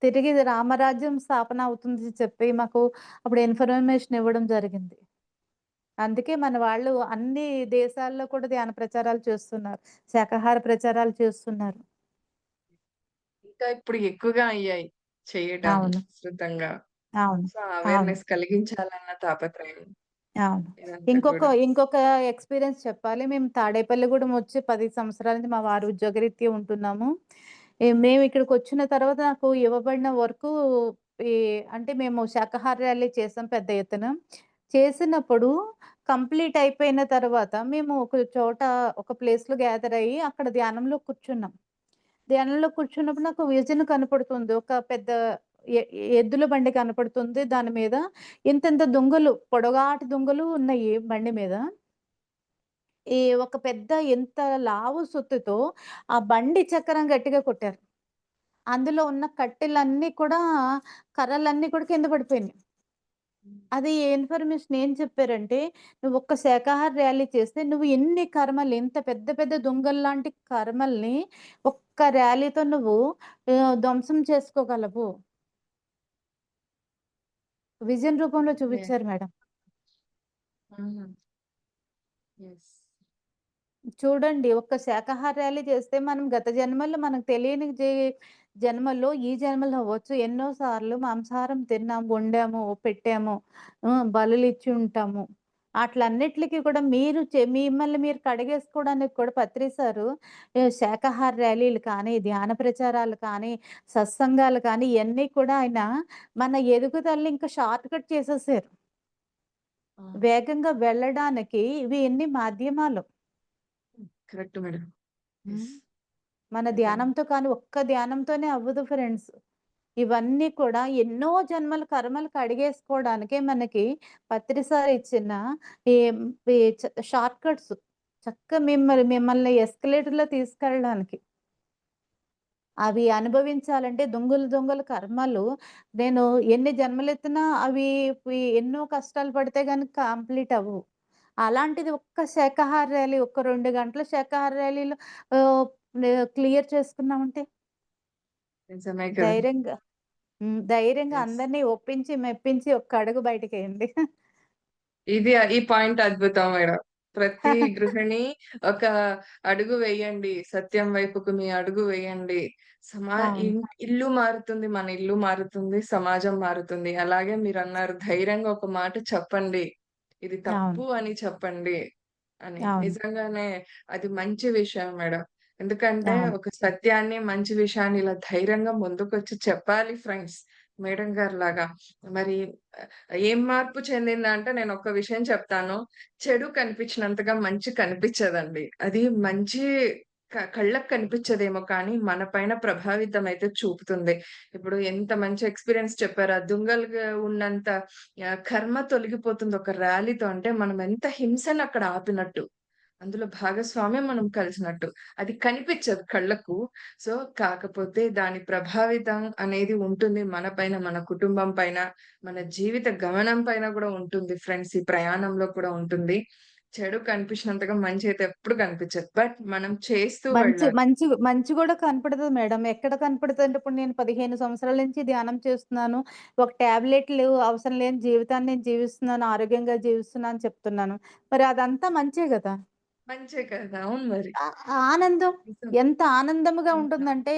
తిరిగి ఇది రామరాజ్యం స్థాపన అవుతుంది చెప్పి మాకు అప్పుడు ఇన్ఫర్మేషన్ ఇవ్వడం జరిగింది. అందుకే మన వాళ్ళు అన్ని దేశాల్లో కూడా ధ్యాన ప్రచారాలు చేస్తున్నారు. శాకాహార ప్రచారాలు చేస్తున్నారు. ఇంకా ఇప్పుడు ఎక్కువగా అయ్యాయి చేయడం అవును. విస్తృతంగా. అవును. సో, అవును. అవేర్‌నెస్ కలిగించాలన్న తాపత్రయం అవును. ఇదంతా ఇంకొక కూడా. ఇంకొక ఎక్స్‌పీరియన్స్ చెప్పాలి. మేము తాడేపల్లిగూడెం వచ్చి 10 సంవత్సరాల నుంచి మా వారు ఉద్యోగరీత్యా ఉంటున్నాము. మేము ఇక్కడికొచ్చిన తర్వాత నాకు ఇవ్వబడిన వర్కు ఈ అంటే మేము శాకాహార ర్యాలీ చేసాం పెద్ద ఎత్తున. చేసినప్పుడు కంప్లీట్ అయిపోయిన తర్వాత మేము ఒక చోట ఒక ప్లేస్‌లో గ్యాదర్ అయ్యి అక్కడ ధ్యానంలో కూర్చున్నాం. ధ్యానంలో కూర్చున్నప్పుడు నాకు విజన్ కనపడుతుంది. ఒక పెద్ద ఎ ఎద్దుల బండి కనపడుతుంది. దాని మీద ఇంతింత దుంగలు, పొడగాటి దుంగలు ఉన్నాయి బండి మీద. ఒక పెద్ద ఇంత లావు సుత్తితో ఆ బండి చక్రం గట్టిగా కొట్టారు. అందులో ఉన్న కట్టెలన్నీ కూడా కర్రలన్నీ కూడా కింద పడిపోయినాయి. హ్మ్. అది ఏ ఇన్ఫర్మేషన్ ఏం చెప్పారంటే, "నువ్వొక్క శాకాహార ర్యాలీ చేస్తే నువ్వు ఎన్ని కర్మలు ఇంత పెద్ద పెద్ద దుంగల్లాంటి కర్మల్ని ఒక్క ర్యాలీతో నువ్వు ధ్వంసం చేసుకోగలవు." విజన్ రూపంలో ఓకే. చూపిచ్చారు మేడం. హుహు. యెస్. చూడండి ఒక్క శాకాహార ర్యాలీ చేస్తే మనం గత జన్మల్లో మనకు తెలియని జన్మల్లో ఈ జన్మలో అవ్వచ్చు ఎన్నో సార్లు మాంసాహారం తిన్నాం, వండాము, పెట్టాము, బలులిచ్చి ఉంటాము. ఆట్లన్నిట్లికి కూడా మీరు మిమ్మల్ని మీరు కడిగేసుకోవడానికి కూడా పత్రి సారు శాకాహార ర్యాలీలు కానీ, ధ్యాన ప్రచారాలు కానీ, సత్సంగాలు కానీ ఇయన్నీ కూడా ఆయన మన ఎదుగుదలని ఇంకా షార్ట్ కట్ చేసేసారు. ఆ! వేగంగా వెళ్ళడానికి ఇవి ఎన్ని మాధ్యమాలు. Correct madam. హ్మ్. యెస్. మన నిజంగా. ధ్యానంతో కానీ ఒక్క ధ్యానంతోనే అవ్వదు ఫ్రెండ్స్. ఇవన్నీ కూడా ఎన్నో జన్మల కర్మలు కడిగేసుకోవడానికే మనకి పత్రిసారి ఇచ్చిన ఈ ఈ షార్ట్ కట్స్. మిమ్మల్ని ఎస్కలేటర్‌లో తీసుకెళ్ళడానికి. అవి అనుభవించాలంటే దొంగలు దొంగల కర్మలు నేను ఎన్ని జన్మలెత్తినా అవి ఎన్నో కష్టాలు పడితే గాని కంప్లీట్ అవ్వవు. అలాంటిది ఒక్క శాకాహార ర్యాలీ, ఒక్క 2 గంటల శాకాహార ర్యాలీలో ఆహ్, క్లియర్ చేసుకున్నామంటే నిజమే కదా! ధైర్యంగా ధైర్యంగా యెస్. అందరిని ఒప్పించి, మెప్పించి ఒక్క అడుగు బయటికేయండి. ఈ పాయింట్ అద్భుతం మేడం. ప్రతి గృహిణి ఒక అడుగు వేయండి. సత్యం వైపుకు మీ అడుగు వేయండి. సమా అవును. ఇల్లు మారుతుంది. మన ఇల్లు మారుతుంది. సమాజం మారుతుంది. అలాగే మీరన్నారు ధైర్యంగా ఒక మాట చెప్పండి. ఇది అవును. తప్పు అని చెప్పండి అని. అవును. నిజంగానే అది మంచి విషయం మేడం. ఎందుకంటే అవును. ఒక సత్యాన్ని, మంచి విషయాన్ని ఇలా ధైర్యంగా ముందుకొచ్చి చెప్పాలి ఫ్రెండ్స్. మేడం గారిలాగా. మరి ఏం మార్పు చెందిందంటే నేనొక్క విషయం చెప్తాను. చెడు కనిపించినంతగా మంచి కనిపిచ్చదండి. అది మంచి కళ్ళకి కనిపిచ్చదేమో కానీ మన పైన ప్రభావితం అయితే చూపుతుంది. ఇప్పుడు ఎంత మంచి ఎక్స్‌పీరియన్స్ చెప్పారు. ఆ దుంగలుగా ఉన్నంత కర్మ తొలగిపోతుంది ఒక ర్యాలీతో. అంటే మనం ఎంత హింసను అక్కడ ఆపినట్టు. అందులో భాగస్వామ్యం మనం కలిసినట్టు. అది కనిపిచ్చదు కళ్ళకు. సో, కాకపోతే దాని ప్రభావితం అనేది ఉంటుంది మన పైన, మన కుటుంబం పైన, మన జీవిత గమనం పైన గూడా ఉంటుంది ఫ్రెండ్స్. ఈ ప్రయాణంలో కూడా ఉంటుంది. చెడు కనిపించినంతగా మంచయితే ఎప్పుడు కనిపించదు. బట్ మనం చేస్తూ మంచి వెళ్ళాలి. మంచి మంచి గూడా కనపడతది మేడం. ఎక్కడ కనపడతదంటే ఇప్పుడు నేను 15 సంవత్సరాల నుంచి ధ్యానం చేస్తున్నాను. ఒక టాబ్లెట్‌లు అవసరం లేని జీవితాన్ని నేను జీవిస్తున్నాను. ఆరోగ్యంగా జీవిస్తున్నాను అని చెప్తున్నాను. మరి అదంతా మంచే గదా! మంచే కదా! అవును మరి. ఆ ఆనందం నిజం. ఎంత ఆనందముగా ఎంత ఉంటుందంటే,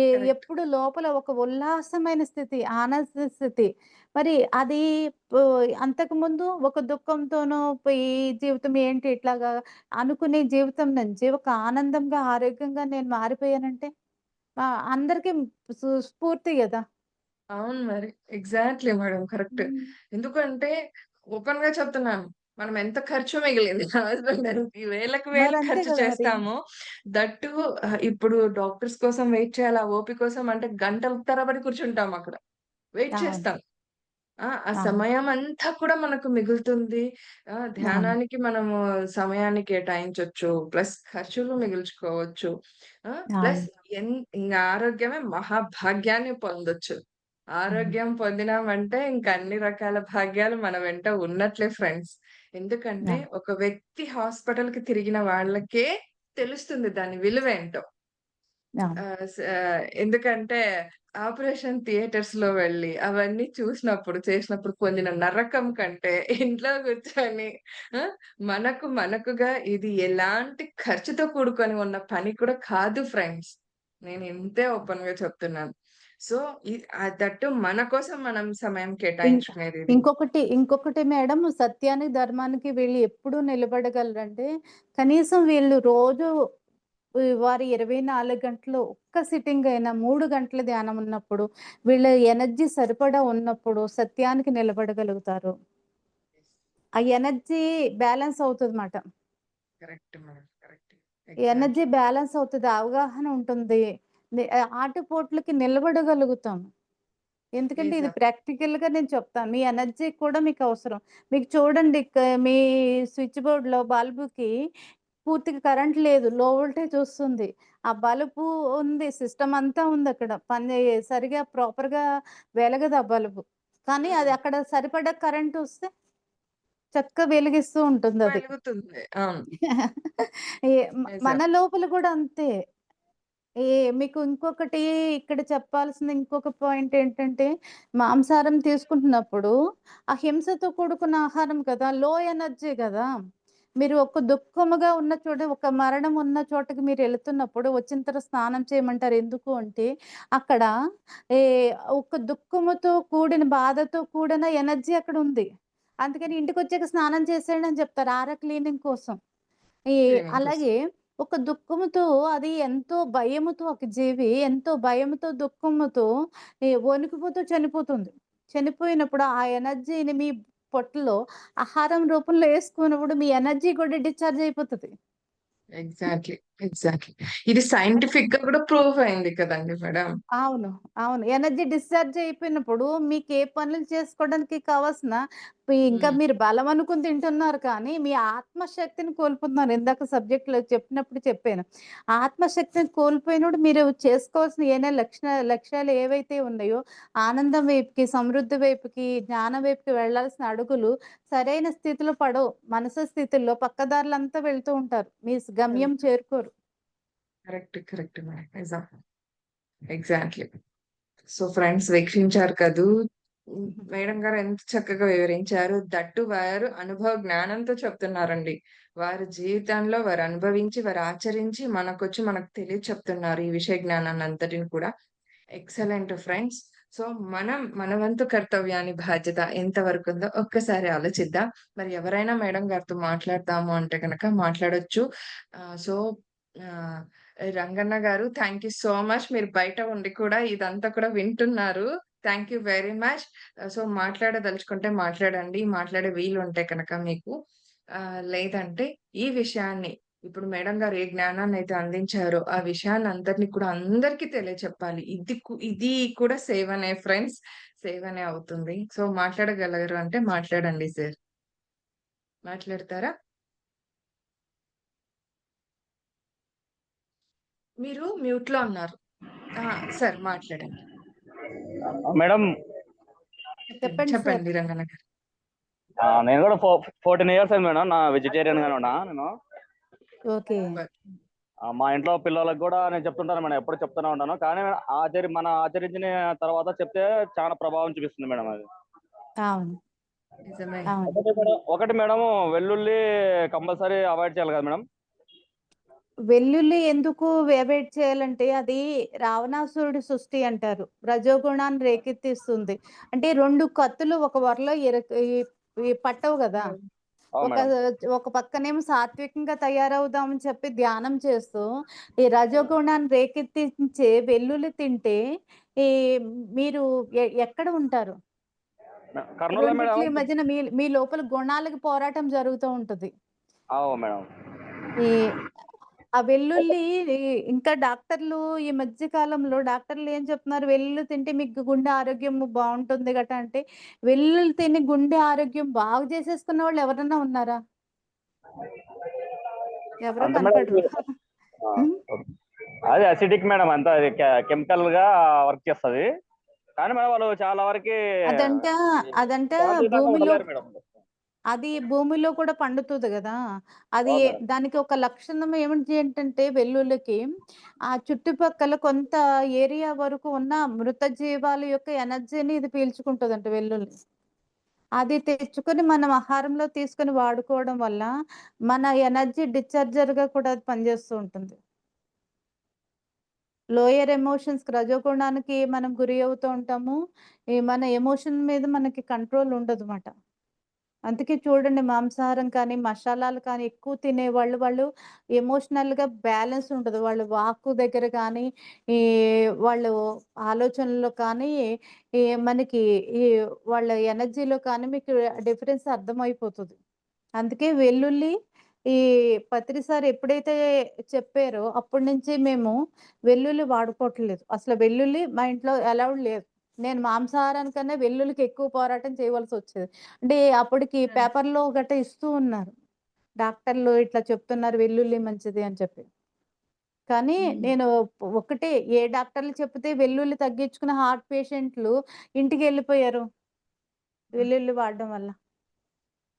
కరెక్ట్. ఎప్పుడు లోపల ఒక ఉల్లాసమైన స్థితి, ఆనంద స్థితి. మరి అది పు అంతకుముందు ఒక దుఃఖంతోనో ఈ జీవితం ఏంటి ఇట్లాగా అనుకునే జీవితం నుంచి ఒక ఆనందంగా, ఆరోగ్యంగా నేను మారిపోయానంటే అందరికి స్ఫూర్తి గదా! అవును మరి. Exactly madam. కరెక్ట్. హ్మ్. ఎందుకంటే ఓపెన్‌గా చెప్తున్నాను. మనం ఎంత ఖర్చు మిగిలింది నా హస్బెండ్ ఈ వేలకు వేలు మరంతే ఖర్చు గదా మరి. చేస్తామో దట్ టూ ఇప్పుడు డాక్టర్స్ కోసం వెయిట్ చేయాలి. ఆ ఓపీ కోసం అంటే గంటల తరబడి కూర్చుంటాం అక్కడ. వెయిట్ అవును. చేస్తాం. ఆ అవును. సమయమంతా కూడా మనకు మిగులుతుంది. అవును. ధ్యానానికి మనము సమయాన్ని కేటాయించొచ్చు. ప్లస్ ఖర్చులు మిగిల్చుకోవచ్చు. ప్లస్ అవును. ఇంగ ఆరోగ్యమే మహాభాగ్యాన్ని పొందొచ్చు. అవును. ఆరోగ్యం పొందినామంటే ఇంక అన్ని రకాల భాగ్యాలు మన వెంట ఉన్నట్లే ఫ్రెండ్స్. ఎందుకంటే అవును. ఒక వ్యక్తి హాస్పిటల్‌కి తిరిగిన వాళ్ళకే తెలుస్తుంది దాని విలువేంటో. అవును. ఎందుకంటే ఆపరేషన్ థియేటర్స్‌లో వెళ్లి అవన్నీ చేసినప్పుడు పొందిన నరకం కంటే ఇంట్లో కూర్చొని ఆ! మనకుగా ఇది ఎలాంటి ఖర్చుతో కూడుకొని ఉన్న పని కూడా కాదు ఫ్రెండ్స్. నేను ఇంతే ఓపెన్‌గా చెప్తున్నాను. సో, దట్టు మన కోసం మనం సమయం ఇం కేటాయించుకునేదిది. ఇంకొకటి మేడం సత్యానికి, ధర్మానికి వీళ్ళు ఎప్పుడు నిలబడగలరంటే, కనీసం వీళ్ళు రోజు వారి 24 గంటలు ఒక్క సిట్టింగ్ అయినా 3 గంటల ధ్యానం ఉన్నప్పుడు, వీళ్ళ ఎనర్జీ సరిపడా ఉన్నప్పుడు సత్యానికి నిలబడగలుగుతారు. ఆ ఎనర్జీ బ్యాలెన్స్ అవుతదన్నమాట. Correct madam. Correct. Energy exactly. Balance అవుతది. అవగాహన ఉంటుంది. ఆటుపోట్లకి నిలబడగలుగుతాం. ఎందుకంటే ఇది నిజం. ప్రాక్టికల్‌గా నేను చెప్తాను. మీ ఎనర్జీ కూడా మీకవసరం. మీకు చూడండి మీ స్విచ్ బోర్డ్‌లో బల్బుకి పూర్తిగా కరెంట్ లేదు. లో వోల్టేజ్ వస్తుంది. ఆ బల్బు ఉంది. సిస్టమ్ అంతా ఉందక్కడ. సరిగ్గా ప్రాపర్‌గా వెలగదు ఆ బల్బు. కానీ అది హ్మ్. అక్కడ సరిపడా కరెంటొస్తే చక్కగా వెలిగిస్తూ ఉంటుందది. వెలుగుతుంది. అవును. మన నిజం. లోపల గూడా అంతే. మీకు ఇంకొకటి ఇక్కడ చెప్పాల్సిన ఇంకొక పాయింట్ ఏంటంటే, మాంసాహారం తీసుకుంటున్నప్పుడు, ఆ హింసతో కూడుకున్న ఆహారం కదా! లో ఎనర్జీ గదా! మీరు ఒక దుఃఖముగా ఉన్న చోట, ఒక మరణం ఉన్న చోటకి మీరెళ్తున్నప్పుడు వచ్చిన తర్వాత స్నానం చేయమంటారు. ఎందుకు అంటే, అక్కడ ఏ ఒక దుఃఖముతో కూడిన, బాధతో కూడిన ఎనర్జీ అక్కడుంది. అందుకని ఇంటికొచ్చాక స్నానం చేసేయండి అని చెప్తారు. క్లీనింగ్ కోసం. ఈ క్లీనింగ్ కోసం. అలాగే ఒక దుఃఖముతో అది ఎంతో భయముతో ఒక జీవి ఎంతో భయముతో, దుఃఖముతో వణికిపోతూ చనిపోతుంది. చనిపోయినప్పుడు ఆ ఎనర్జీని మీ పొట్టలో ఆహారం రూపంలో యేసుకున్నప్పుడు మీ ఎనర్జీ కూడా డిశ్చార్జ్ అయిపోతది. ఎగ్జాక్ట్‌లీ. ఎగ్జాక్ట్‌లీ. ఇది సైంటిఫిక్‌గా కూడా ప్రూవ్ అయింది కదండీ మేడం. అవును. అవును. ఎనర్జీ డిశ్చార్జ్ అయిపోయినప్పుడు మీకే పనులు చేసుకోవడానికి కావాల్సిన ఇంకా హ్మ్. మీరు బలం అనుకుని తింటున్నారు కానీ, మీ ఆత్మశక్తిని కోల్పోతున్నారు. ఇందాక సబ్జెక్ట్‌లో చెప్పినప్పుడు చెప్పాను. ఆత్మశక్తిని కోల్పోయినప్పుడు మీరు చేసుకోవాల్సిన ఏమైనా లక్ష్యాలు ఏవైతే ఉన్నాయో, ఆనందం వైపుకి, సమృద్ధి వైపుకి, జ్ఞానం వైపుకి వెళ్ళాల్సిన అడుగులు సరైన స్థితిలో పడవు. మనసు స్థితిలో పక్కదారులంతా వెళ్తూ ఉంటారు. మీ గమ్యం చేరుకోరు. Correct madam. నిజం. ఎగ్జాక్ట్‌లీ. సో ఫ్రెండ్స్ వీక్షించారు కదూ! మేడం గారు ఎంత చక్కగా వివరించారు. దట్టు వారు అనుభవ జ్ఞానంతో చెప్తున్నారండి. వారి జీవితంలో వారు అనుభవించి, వారు ఆచరించి మనకొచ్చి మనకు చెప్తున్నారు ఈ విషయ జ్ఞానాన్నంతటిని కూడా. Excellent friends. సో, మనం మన వంతు కర్తవ్యాన్ని, బాధ్యత ఎంత వరకుందో ఒక్కసారి ఆలోచిద్దాం. మరి ఎవరైనా మేడం గారితో మాట్లాడతాము అంటే గనక మాట్లాడొచ్చు. సో, ఆహ్, రంగన్న గారు థాంక్ యూ సో మచ్. మీరు బయట ఉండి కూడా ఇదంతా కూడా వింటున్నారు. Thank you very much. So, మాట్లాడదలుచుకుంటే మాట్లాడండి. మాట్లాడే వీలుంటే కనుక మీకు. లేదంటే ఈ విషయాన్ని ఇప్పుడు మేడం గారు ఏ జ్ఞానాన్నయితే అందించారో, ఆ విషయాన్నంతటిని కూడా అందరికీ తెలియచెప్పాలి. ఇది కూడా సేవనే ఫ్రెండ్స్. సేవనే అవుతుంది. సో, మాట్లాడగలరు అంటే మాట్లాడండి సార్. మాట్లాడతారా? మీరు మ్యూట్‌లో ఉన్నారు. ఆ! సార్ మాట్లాడండి. మేడం, చెప్పండి సార్. చెప్పండి రంగన్న గారు. నేను కూడా 14 ఇయర్స్ అయింది మేడం. నా వెజిటేరియన్ గానే ఉన్నా నేను. ఓకే. సూపర్. మా ఇంట్లో పిల్లలకు కూడా నేను చెప్తుంటాను మేడం, ఎప్పుడు చెప్తూనే ఉంటాను. కానీ మన ఆచరించిన తర్వాత చెప్తే చాలా ప్రభావం చూపిస్తుంది మేడం అది. అవును. నిజమే. అవును. ఒకటి మేడం, వెల్లుల్లి కంపల్సరీ అవాయిడ్ చేయాలి కదా మేడం. వెల్లుల్లి ఎందుకు అవాయిడ్ చేయాలంటే అది రావణాసురుడి సృష్టి అంటారు. రజోగుణాన్ని రేకెత్తిస్తుంది. అంటే 2 కత్తులు ఒక వరలో ఈ ఈ పట్టవు గదా! అవును ఒక మేడం. ఒక పక్కనేమో సాత్వికంగా తయారవుదామని చెప్పి ధ్యానం చేస్తూ, ఈ రజోగుణాన్ని రేకెత్తించే వెల్లుల్లి తింటే ఈ మీరు ఎక్కడ ఉంటారు? కర్నూలులో మేడం. రెండిట్లి మధ్యన మీ మీ లోపల గుణాలకి పోరాటం జరుగుతూ ఉంటది. అవు మేడం. ఈ ఆ వెల్లుల్లి ఇంకా డాక్టర్లు ఈ మధ్య కాలంలో డాక్టర్లు ఏం చెప్తున్నారు? వెల్లుల్లి తింటే మీకు గుండె ఆరోగ్యం బావుంటుంది గటా అంటే, వెల్లుల్లి తిని గుండె ఆరోగ్యం బాగు చేసేసుకున్న వాళ్ళు ఎవరన్నా ఉన్నారా? ఎవరు అంతే మేడం. కనపడరు. ఆ, హ్మ్. అది అసిడిక్ మేడం, అంతా అది కెమికల్ గా వర్క్ చేస్తది. కానీ మేడం వాళ్ళు చాలా వరకు అదంట అదంట శాంతియుతంగా భూమిలో ఉండలేరు మేడం. అది భూమిలో కూడా పండుతది గదా! అది అవును మేడం. దానికి ఒక లక్షణం ఏమిటి ఏంటంటే వెల్లుల్లికి ఆ చుట్టుపక్కల కొంత ఏరియా వరకు ఉన్న మృత జీవాల యొక్క ఎనర్జీని ఇది పీల్చుకుంటదంట వెల్లుల్లి. అది తెచ్చుకొని మనం ఆహారంలో తీసుకొని వాడుకోవడం వల్ల మన ఎనర్జీ డిశ్చార్జర్‌గా కూడా అది పనిచేస్తూ ఉంటుంది. లోయర్ ఎమోషన్స్‌కి రజోగుణానికి మనం గురి అవుతూ ఉంటాము. మన ఎమోషన్ మీద మనకి కంట్రోల్ ఉండదుమాట. అందుకే చూడండి మాంసాహారం కానీ, మషాలాలు కానీ ఎక్కువ తినేవాళ్ళు వాళ్ళు ఎమోషనల్‌గా బ్యాలెన్స్ ఉండదు. వాళ్ళు వాక్కు దగ్గర కానీ, ఈ వాళ్ళు ఆలోచనలో కానీ, మనకి ఈ వాళ్ళ ఎనర్జీలో కానీ మీకు డిఫరెన్స్ అర్థమైపోతది. అందుకే వెల్లుల్లి ఈ పత్రి సార్ ఎప్పుడైతే చెప్పారో అప్పటి నుంచి మేము వెల్లుల్లి వాడుకోవట్లేదు. అసలు వెల్లుల్లి మా ఇంట్లో అలౌడ్ లేదు. నేను మాంసాహారానికన్నా వెల్లుల్లికి ఎక్కువ పోరాటం చేయవలసొచ్చేది. అంటే అప్పటికి హ్మ్. పేపర్‌లో గట్టా ఇస్తూ ఉన్నారు. డాక్టర్లు ఇట్లా చెప్తున్నారు వెల్లుల్లి మంచిది అని చెప్పి. కానీ హ్మ్. నేను ఒకటే ఏ డాక్టర్లు చెప్తే వెల్లుల్లి తగ్గించుకున్న హార్ట్ పేషెంట్‌లు ఇంటికెళ్ళిపోయారు. వెల్లుల్లి వాడడం వల్ల.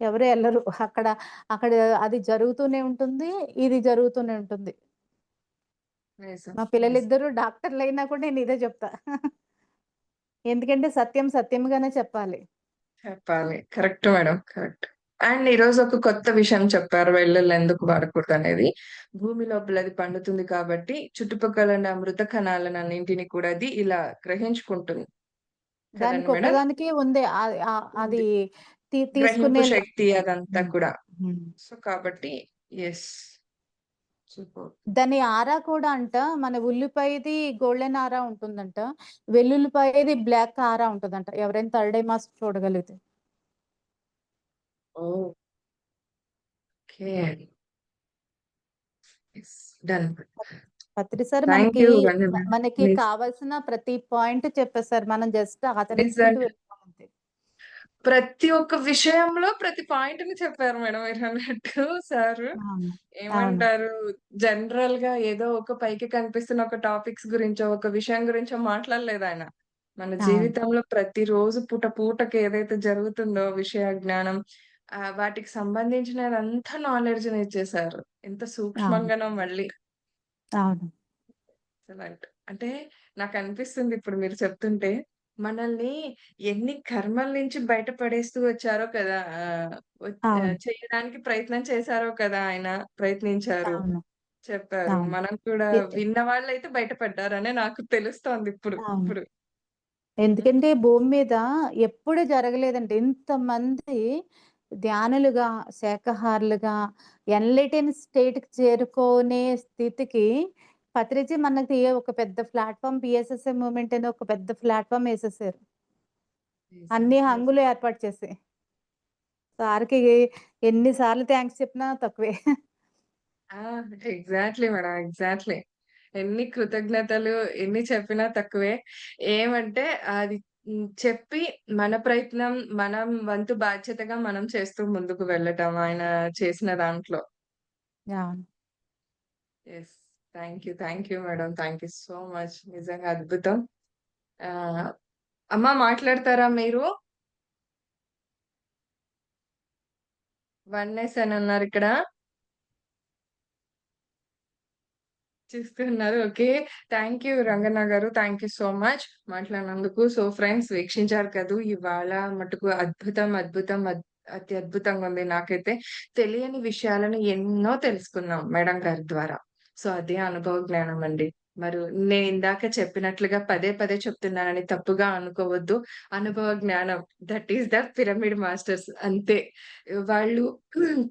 ఎవరు ఎళ్ళరు. అక్కడ అక్కడ అది జరుగుతూనే ఉంటుంది. ఇది జరుగుతూనే ఉంటుంది. నిజం. మా నిజం. పిల్లలిద్దరూ డాక్టర్‌లయినా కూడా నేను ఇదే చెప్తా. ఎందుకంటే సత్యం సత్యంగానే చెప్పాలి. చెప్పాలి. Correct madam. కరెక్ట్. అండ్ ఈరోజు ఒక కొత్త విషయం చెప్పారు వెల్లుల్లి ఎందుకు వాడకూడదనేది. భూమి లోపల అది పండుతుంది కాబట్టి చుట్టుపక్కల ఉన్న మృత కణాలనన్నింటిని కూడా అది ఇలా గ్రహించుకుంటుంది. కదండీ మేడం? దానికొక్కదానికే ఉంది. అది ఉంది. గ్రహింపు తీసుకునే శక్తి అదంతా హ్మ్. కూడా. హ్మ్. సో, కాబట్టి యెస్. సూపర్. దాని ఆరా కూడా అంట మన ఉల్లిపాయది గోల్డెన్ ఆరా ఉంటుందంట. వెల్లుల్లిపాయది బ్లాక్ ఆరా ఉంటదంట. ఎవరైనా థర్డ్ ఐ మాస్క్ చూడగలిగితే. ఓహ్! ఓకే. డన్. పత్రి సార్ థ్యాంక్ మనకి యూ రంగన. మనకి నిజ కావాల్సిన ప్రతి పాయింట్ చెప్పేసారు. మనం జస్ట్ ఆచరించుకుంటూ నిజంగా. వెళ్ళిపోవాలి అంతే. ప్రతి ఒక్క విషయంలో ప్రతి పాయింట్‌ని చెప్పారు మేడం మీరన్నట్టు సారు. అవును. అవును. ఏమంటారు జనరల్‌గా ఏదో ఒక పైకి కనిపిస్తున్న ఒక టాపిక్స్ గురించో, ఒక విషయం గురించో మాట్లాడలేదాయన. మన అవును. జీవితంలో ప్రతిరోజు పూట పూటకి ఏదైతే జరుగుతుందో విషయ జ్ఞానం వాటికి సంబంధించినదంతా నాలెడ్జ్‌ని ఇచ్చేసారు. ఎంత అవును. సూక్ష్మంగానో మళ్ళీ. అవును. ఎక్సలెంట్. అంటే నాకనిపిస్తుంది ఇప్పుడు మీరు చెప్తుంటే, మనల్ని ఎన్ని కర్మల నుంచి బయట పడేస్తూ వచ్చారో కదా! అవును. చేయడానికి ప్రయత్నం చేశారో కదా! ఆయన ప్రయత్నించారు, అవును. చెప్పారు. అవును. మనం కూడా ఎ విన్న వాళ్ళైతే బయట పడ్డారనే నాకు తెలుస్తోంది ఇప్పుడు. అవును. ఇప్పుడు. హ్మ్. ఎందుకంటే భూమి మీద ఎప్పుడు జరగలేదండి. ఇంతమంది ధ్యానులుగా, శాకాహారులుగా ఎన్‌లైటెన్ స్టేట్‌కి చేరుకునే స్థితికి పత్రిజీ మనకి ఒక పెద్ద ప్లాట్‌ఫార్మ్ పీఎస్ఎస్ఎం మూవ్‌మెంట్ అని ఒక పెద్ద ప్లాట్‌ఫార్మ్ ఏసేసారు. యెస్. అన్ని యెస్. యెస్. హంగులు ఏర్పాటు చేసి. సార్‌కి ఎన్ని సార్లు థాంక్స్ చెప్పినా తక్కువే. ఆ! Exactly madam. ఎగ్జాక్ట్‌లీ. ఎన్ని కృతజ్ఞతలు, ఎన్ని చెప్పినా తక్కువే. ఏమంటే అది చెప్పి మన ప్రయత్నం, మనం వంతు బాధ్యతగా మనం చేస్తూ ముందుకు వెళ్ళటం ఆయన చేసిన దాంట్లో. అవును. Yes. Thank you madam. Thank you so much. నిజంగా అద్భుతం. ఆహ్, అమ్మ మాట్లాడతారా మీరు? వన్నెస్ అని అన్నారిక్కడ. చూస్తున్నారు. ఓకే. థాంక్ యూ రంగన్న గారు. థాంక్ యూ సో మచ్ మాట్లాడినందుకు. సో ఫ్రెండ్స్ వీక్షించారు కదూ! ఇవాళ మటుకు అద్భుతం, అద్భుతం, అతి అద్భుతంగా ఉంది. నాకైతే తెలియని విషయాలను ఎన్నో తెలుసుకున్నాం మేడం గారి ద్వారా. సో అదే అనుభవ జ్ఞానం అండి. నేనిందాక చెప్పినట్లుగా పదే పదే చెప్తున్నానని తప్పుగా అనుకోవద్దు. అనుభవ జ్ఞానం that is the pyramid masters అంతే. వాళ్ళు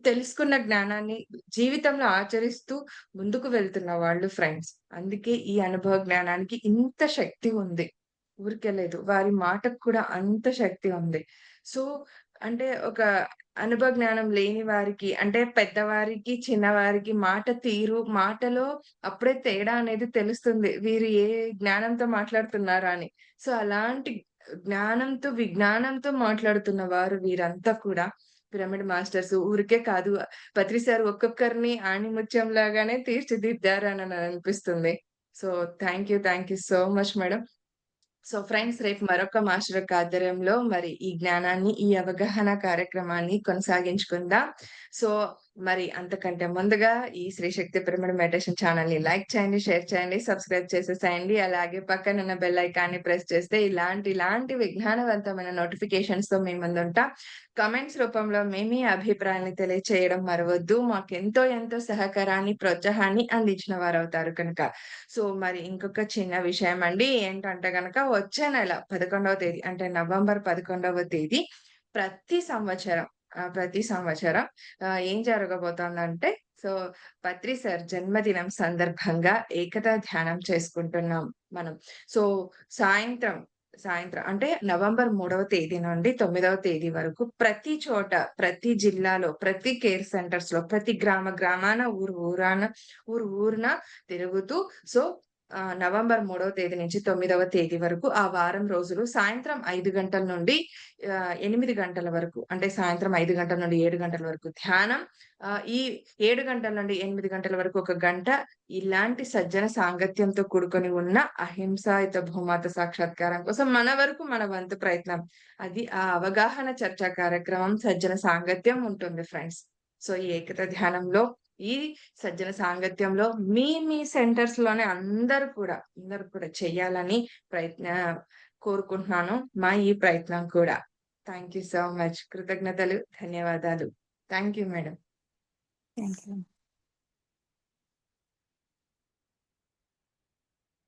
తెలుసుకున్న జ్ఞానాన్ని జీవితంలో ఆచరిస్తూ ముందుకు వెళ్తున్న వాళ్ళు ఫ్రెండ్స్. అందుకే ఈ అనుభవ జ్ఞానానికి ఇంత శక్తి ఉంది. ఊరికే లేదు. వారి మాటకు కూడా అంత శక్తి ఉంది. సో, అంటే ఒక అనుభవ జ్ఞానం లేని వారికి అంటే పెద్దవారికి, చిన్నవారికి మాట తీరు, మాటలో అప్పుడే తేడా అనేది తెలుస్తుంది. వీరు ఏ జ్ఞానంతో మాట్లాడుతున్నారా అని. సో, అలాంటి జ్ఞానంతో, విజ్ఞానంతో మాట్లాడుతున్న వారు వీరంతా కూడా పిరమిడ్ మాస్టర్స్. ఊరికే కాదు పత్రి సార్ ఒక్కొక్కరిని ఆణిముత్యం లాగానే తీర్చిదిద్దారని అనిపిస్తుంది. So, thank you so much madam. So friends రేపు మరొక మాస్టర్ యొక్క ఆధ్వర్యంలో మరి ఈ జ్ఞానాన్ని, ఈ అవగాహన కార్యక్రమాన్ని కొనసాగించుకుందాం. సో మరి అంతకంటే ముందుగా ఈ Sri Shakti pyramid meditation ఛానెల్‌ని like చేయండి, షేర్ చేయండి, సబ్స్క్రైబ్ చేసేసేయండి. అలాగే పక్కనున్న బెల్ ఐకాన్‌ని ప్రెస్ చేస్తే ఇలాంటి విజ్ఞానవంతమైన నోటిఫికేషన్స్‌తో మీ ముందుంటా. కామెంట్స్ రూపంలో మీ అభిప్రాయాన్ని తెలియచేయడం మరవద్దు. ఎంతో సహకారాన్ని, ప్రోత్సాహాన్ని అందించిన వారవుతారు కనుక. సో, మరి ఇంకొక చిన్న విషయం అండి. ఏంటంటే గనక వచ్చే నెల 11వ తేదీ అంటే నవంబర్ 11వ తేదీ ప్రతి సంవత్సరం ప్రతి సంవత్సరం ఏం జరగబోతోందంటే సో, పత్రి సార్ జన్మదినం సందర్భంగా ఏకతా ధ్యానం చేసుకుంటున్నాం మనం. సో, సాయంత్రం సాయంత్రం అంటే నవంబర్ 3వ తేదీ నుండి 9వ తేదీ వరకు ప్రతి చోట, ప్రతి జిల్లాలో, ప్రతి కేర్ సెంటర్స్‌లో, ప్రతి గ్రామాన, ఊరున తిరుగుతూ సో, నవంబర్ 3వ తేదీ నుంచి 9వ తేదీ వరకు ఆ వారం రోజులు సాయంత్రం 5 గంటల నుండి 8 గంటల వరకు అంటే సాయంత్రం 5 గంటల నుండి 7 గంటల వరకు ధ్యానం. ఈ 7 గంటల నుండి 8 గంటల వరకు ఒక గంట ఇలాంటి సజ్జన సాంగత్యంతో కూడుకొని ఉన్న అహింసాయుత భూమాత సాక్షాత్కారం కోసం మన వరకు మన వంతు ప్రయత్నం. అది ఆ అవగాహన చర్చా కార్యక్రమం సజ్జన సాంగత్యం ఉంటుంది ఫ్రెండ్స్. సో, ఈ ఏకత ధ్యానంలో ఈ సజ్జన సాంగత్యంలో మీ సెంటర్స్‌లోనే అందరూ కూడా చెయ్యాలని ప్రయత్న కోరుకుంటున్నాను. ఈ ప్రయత్నం కూడా. Thank you so much. కృతజ్ఞతలు. ధన్యవాదాలు. Thank you madam. Thank you.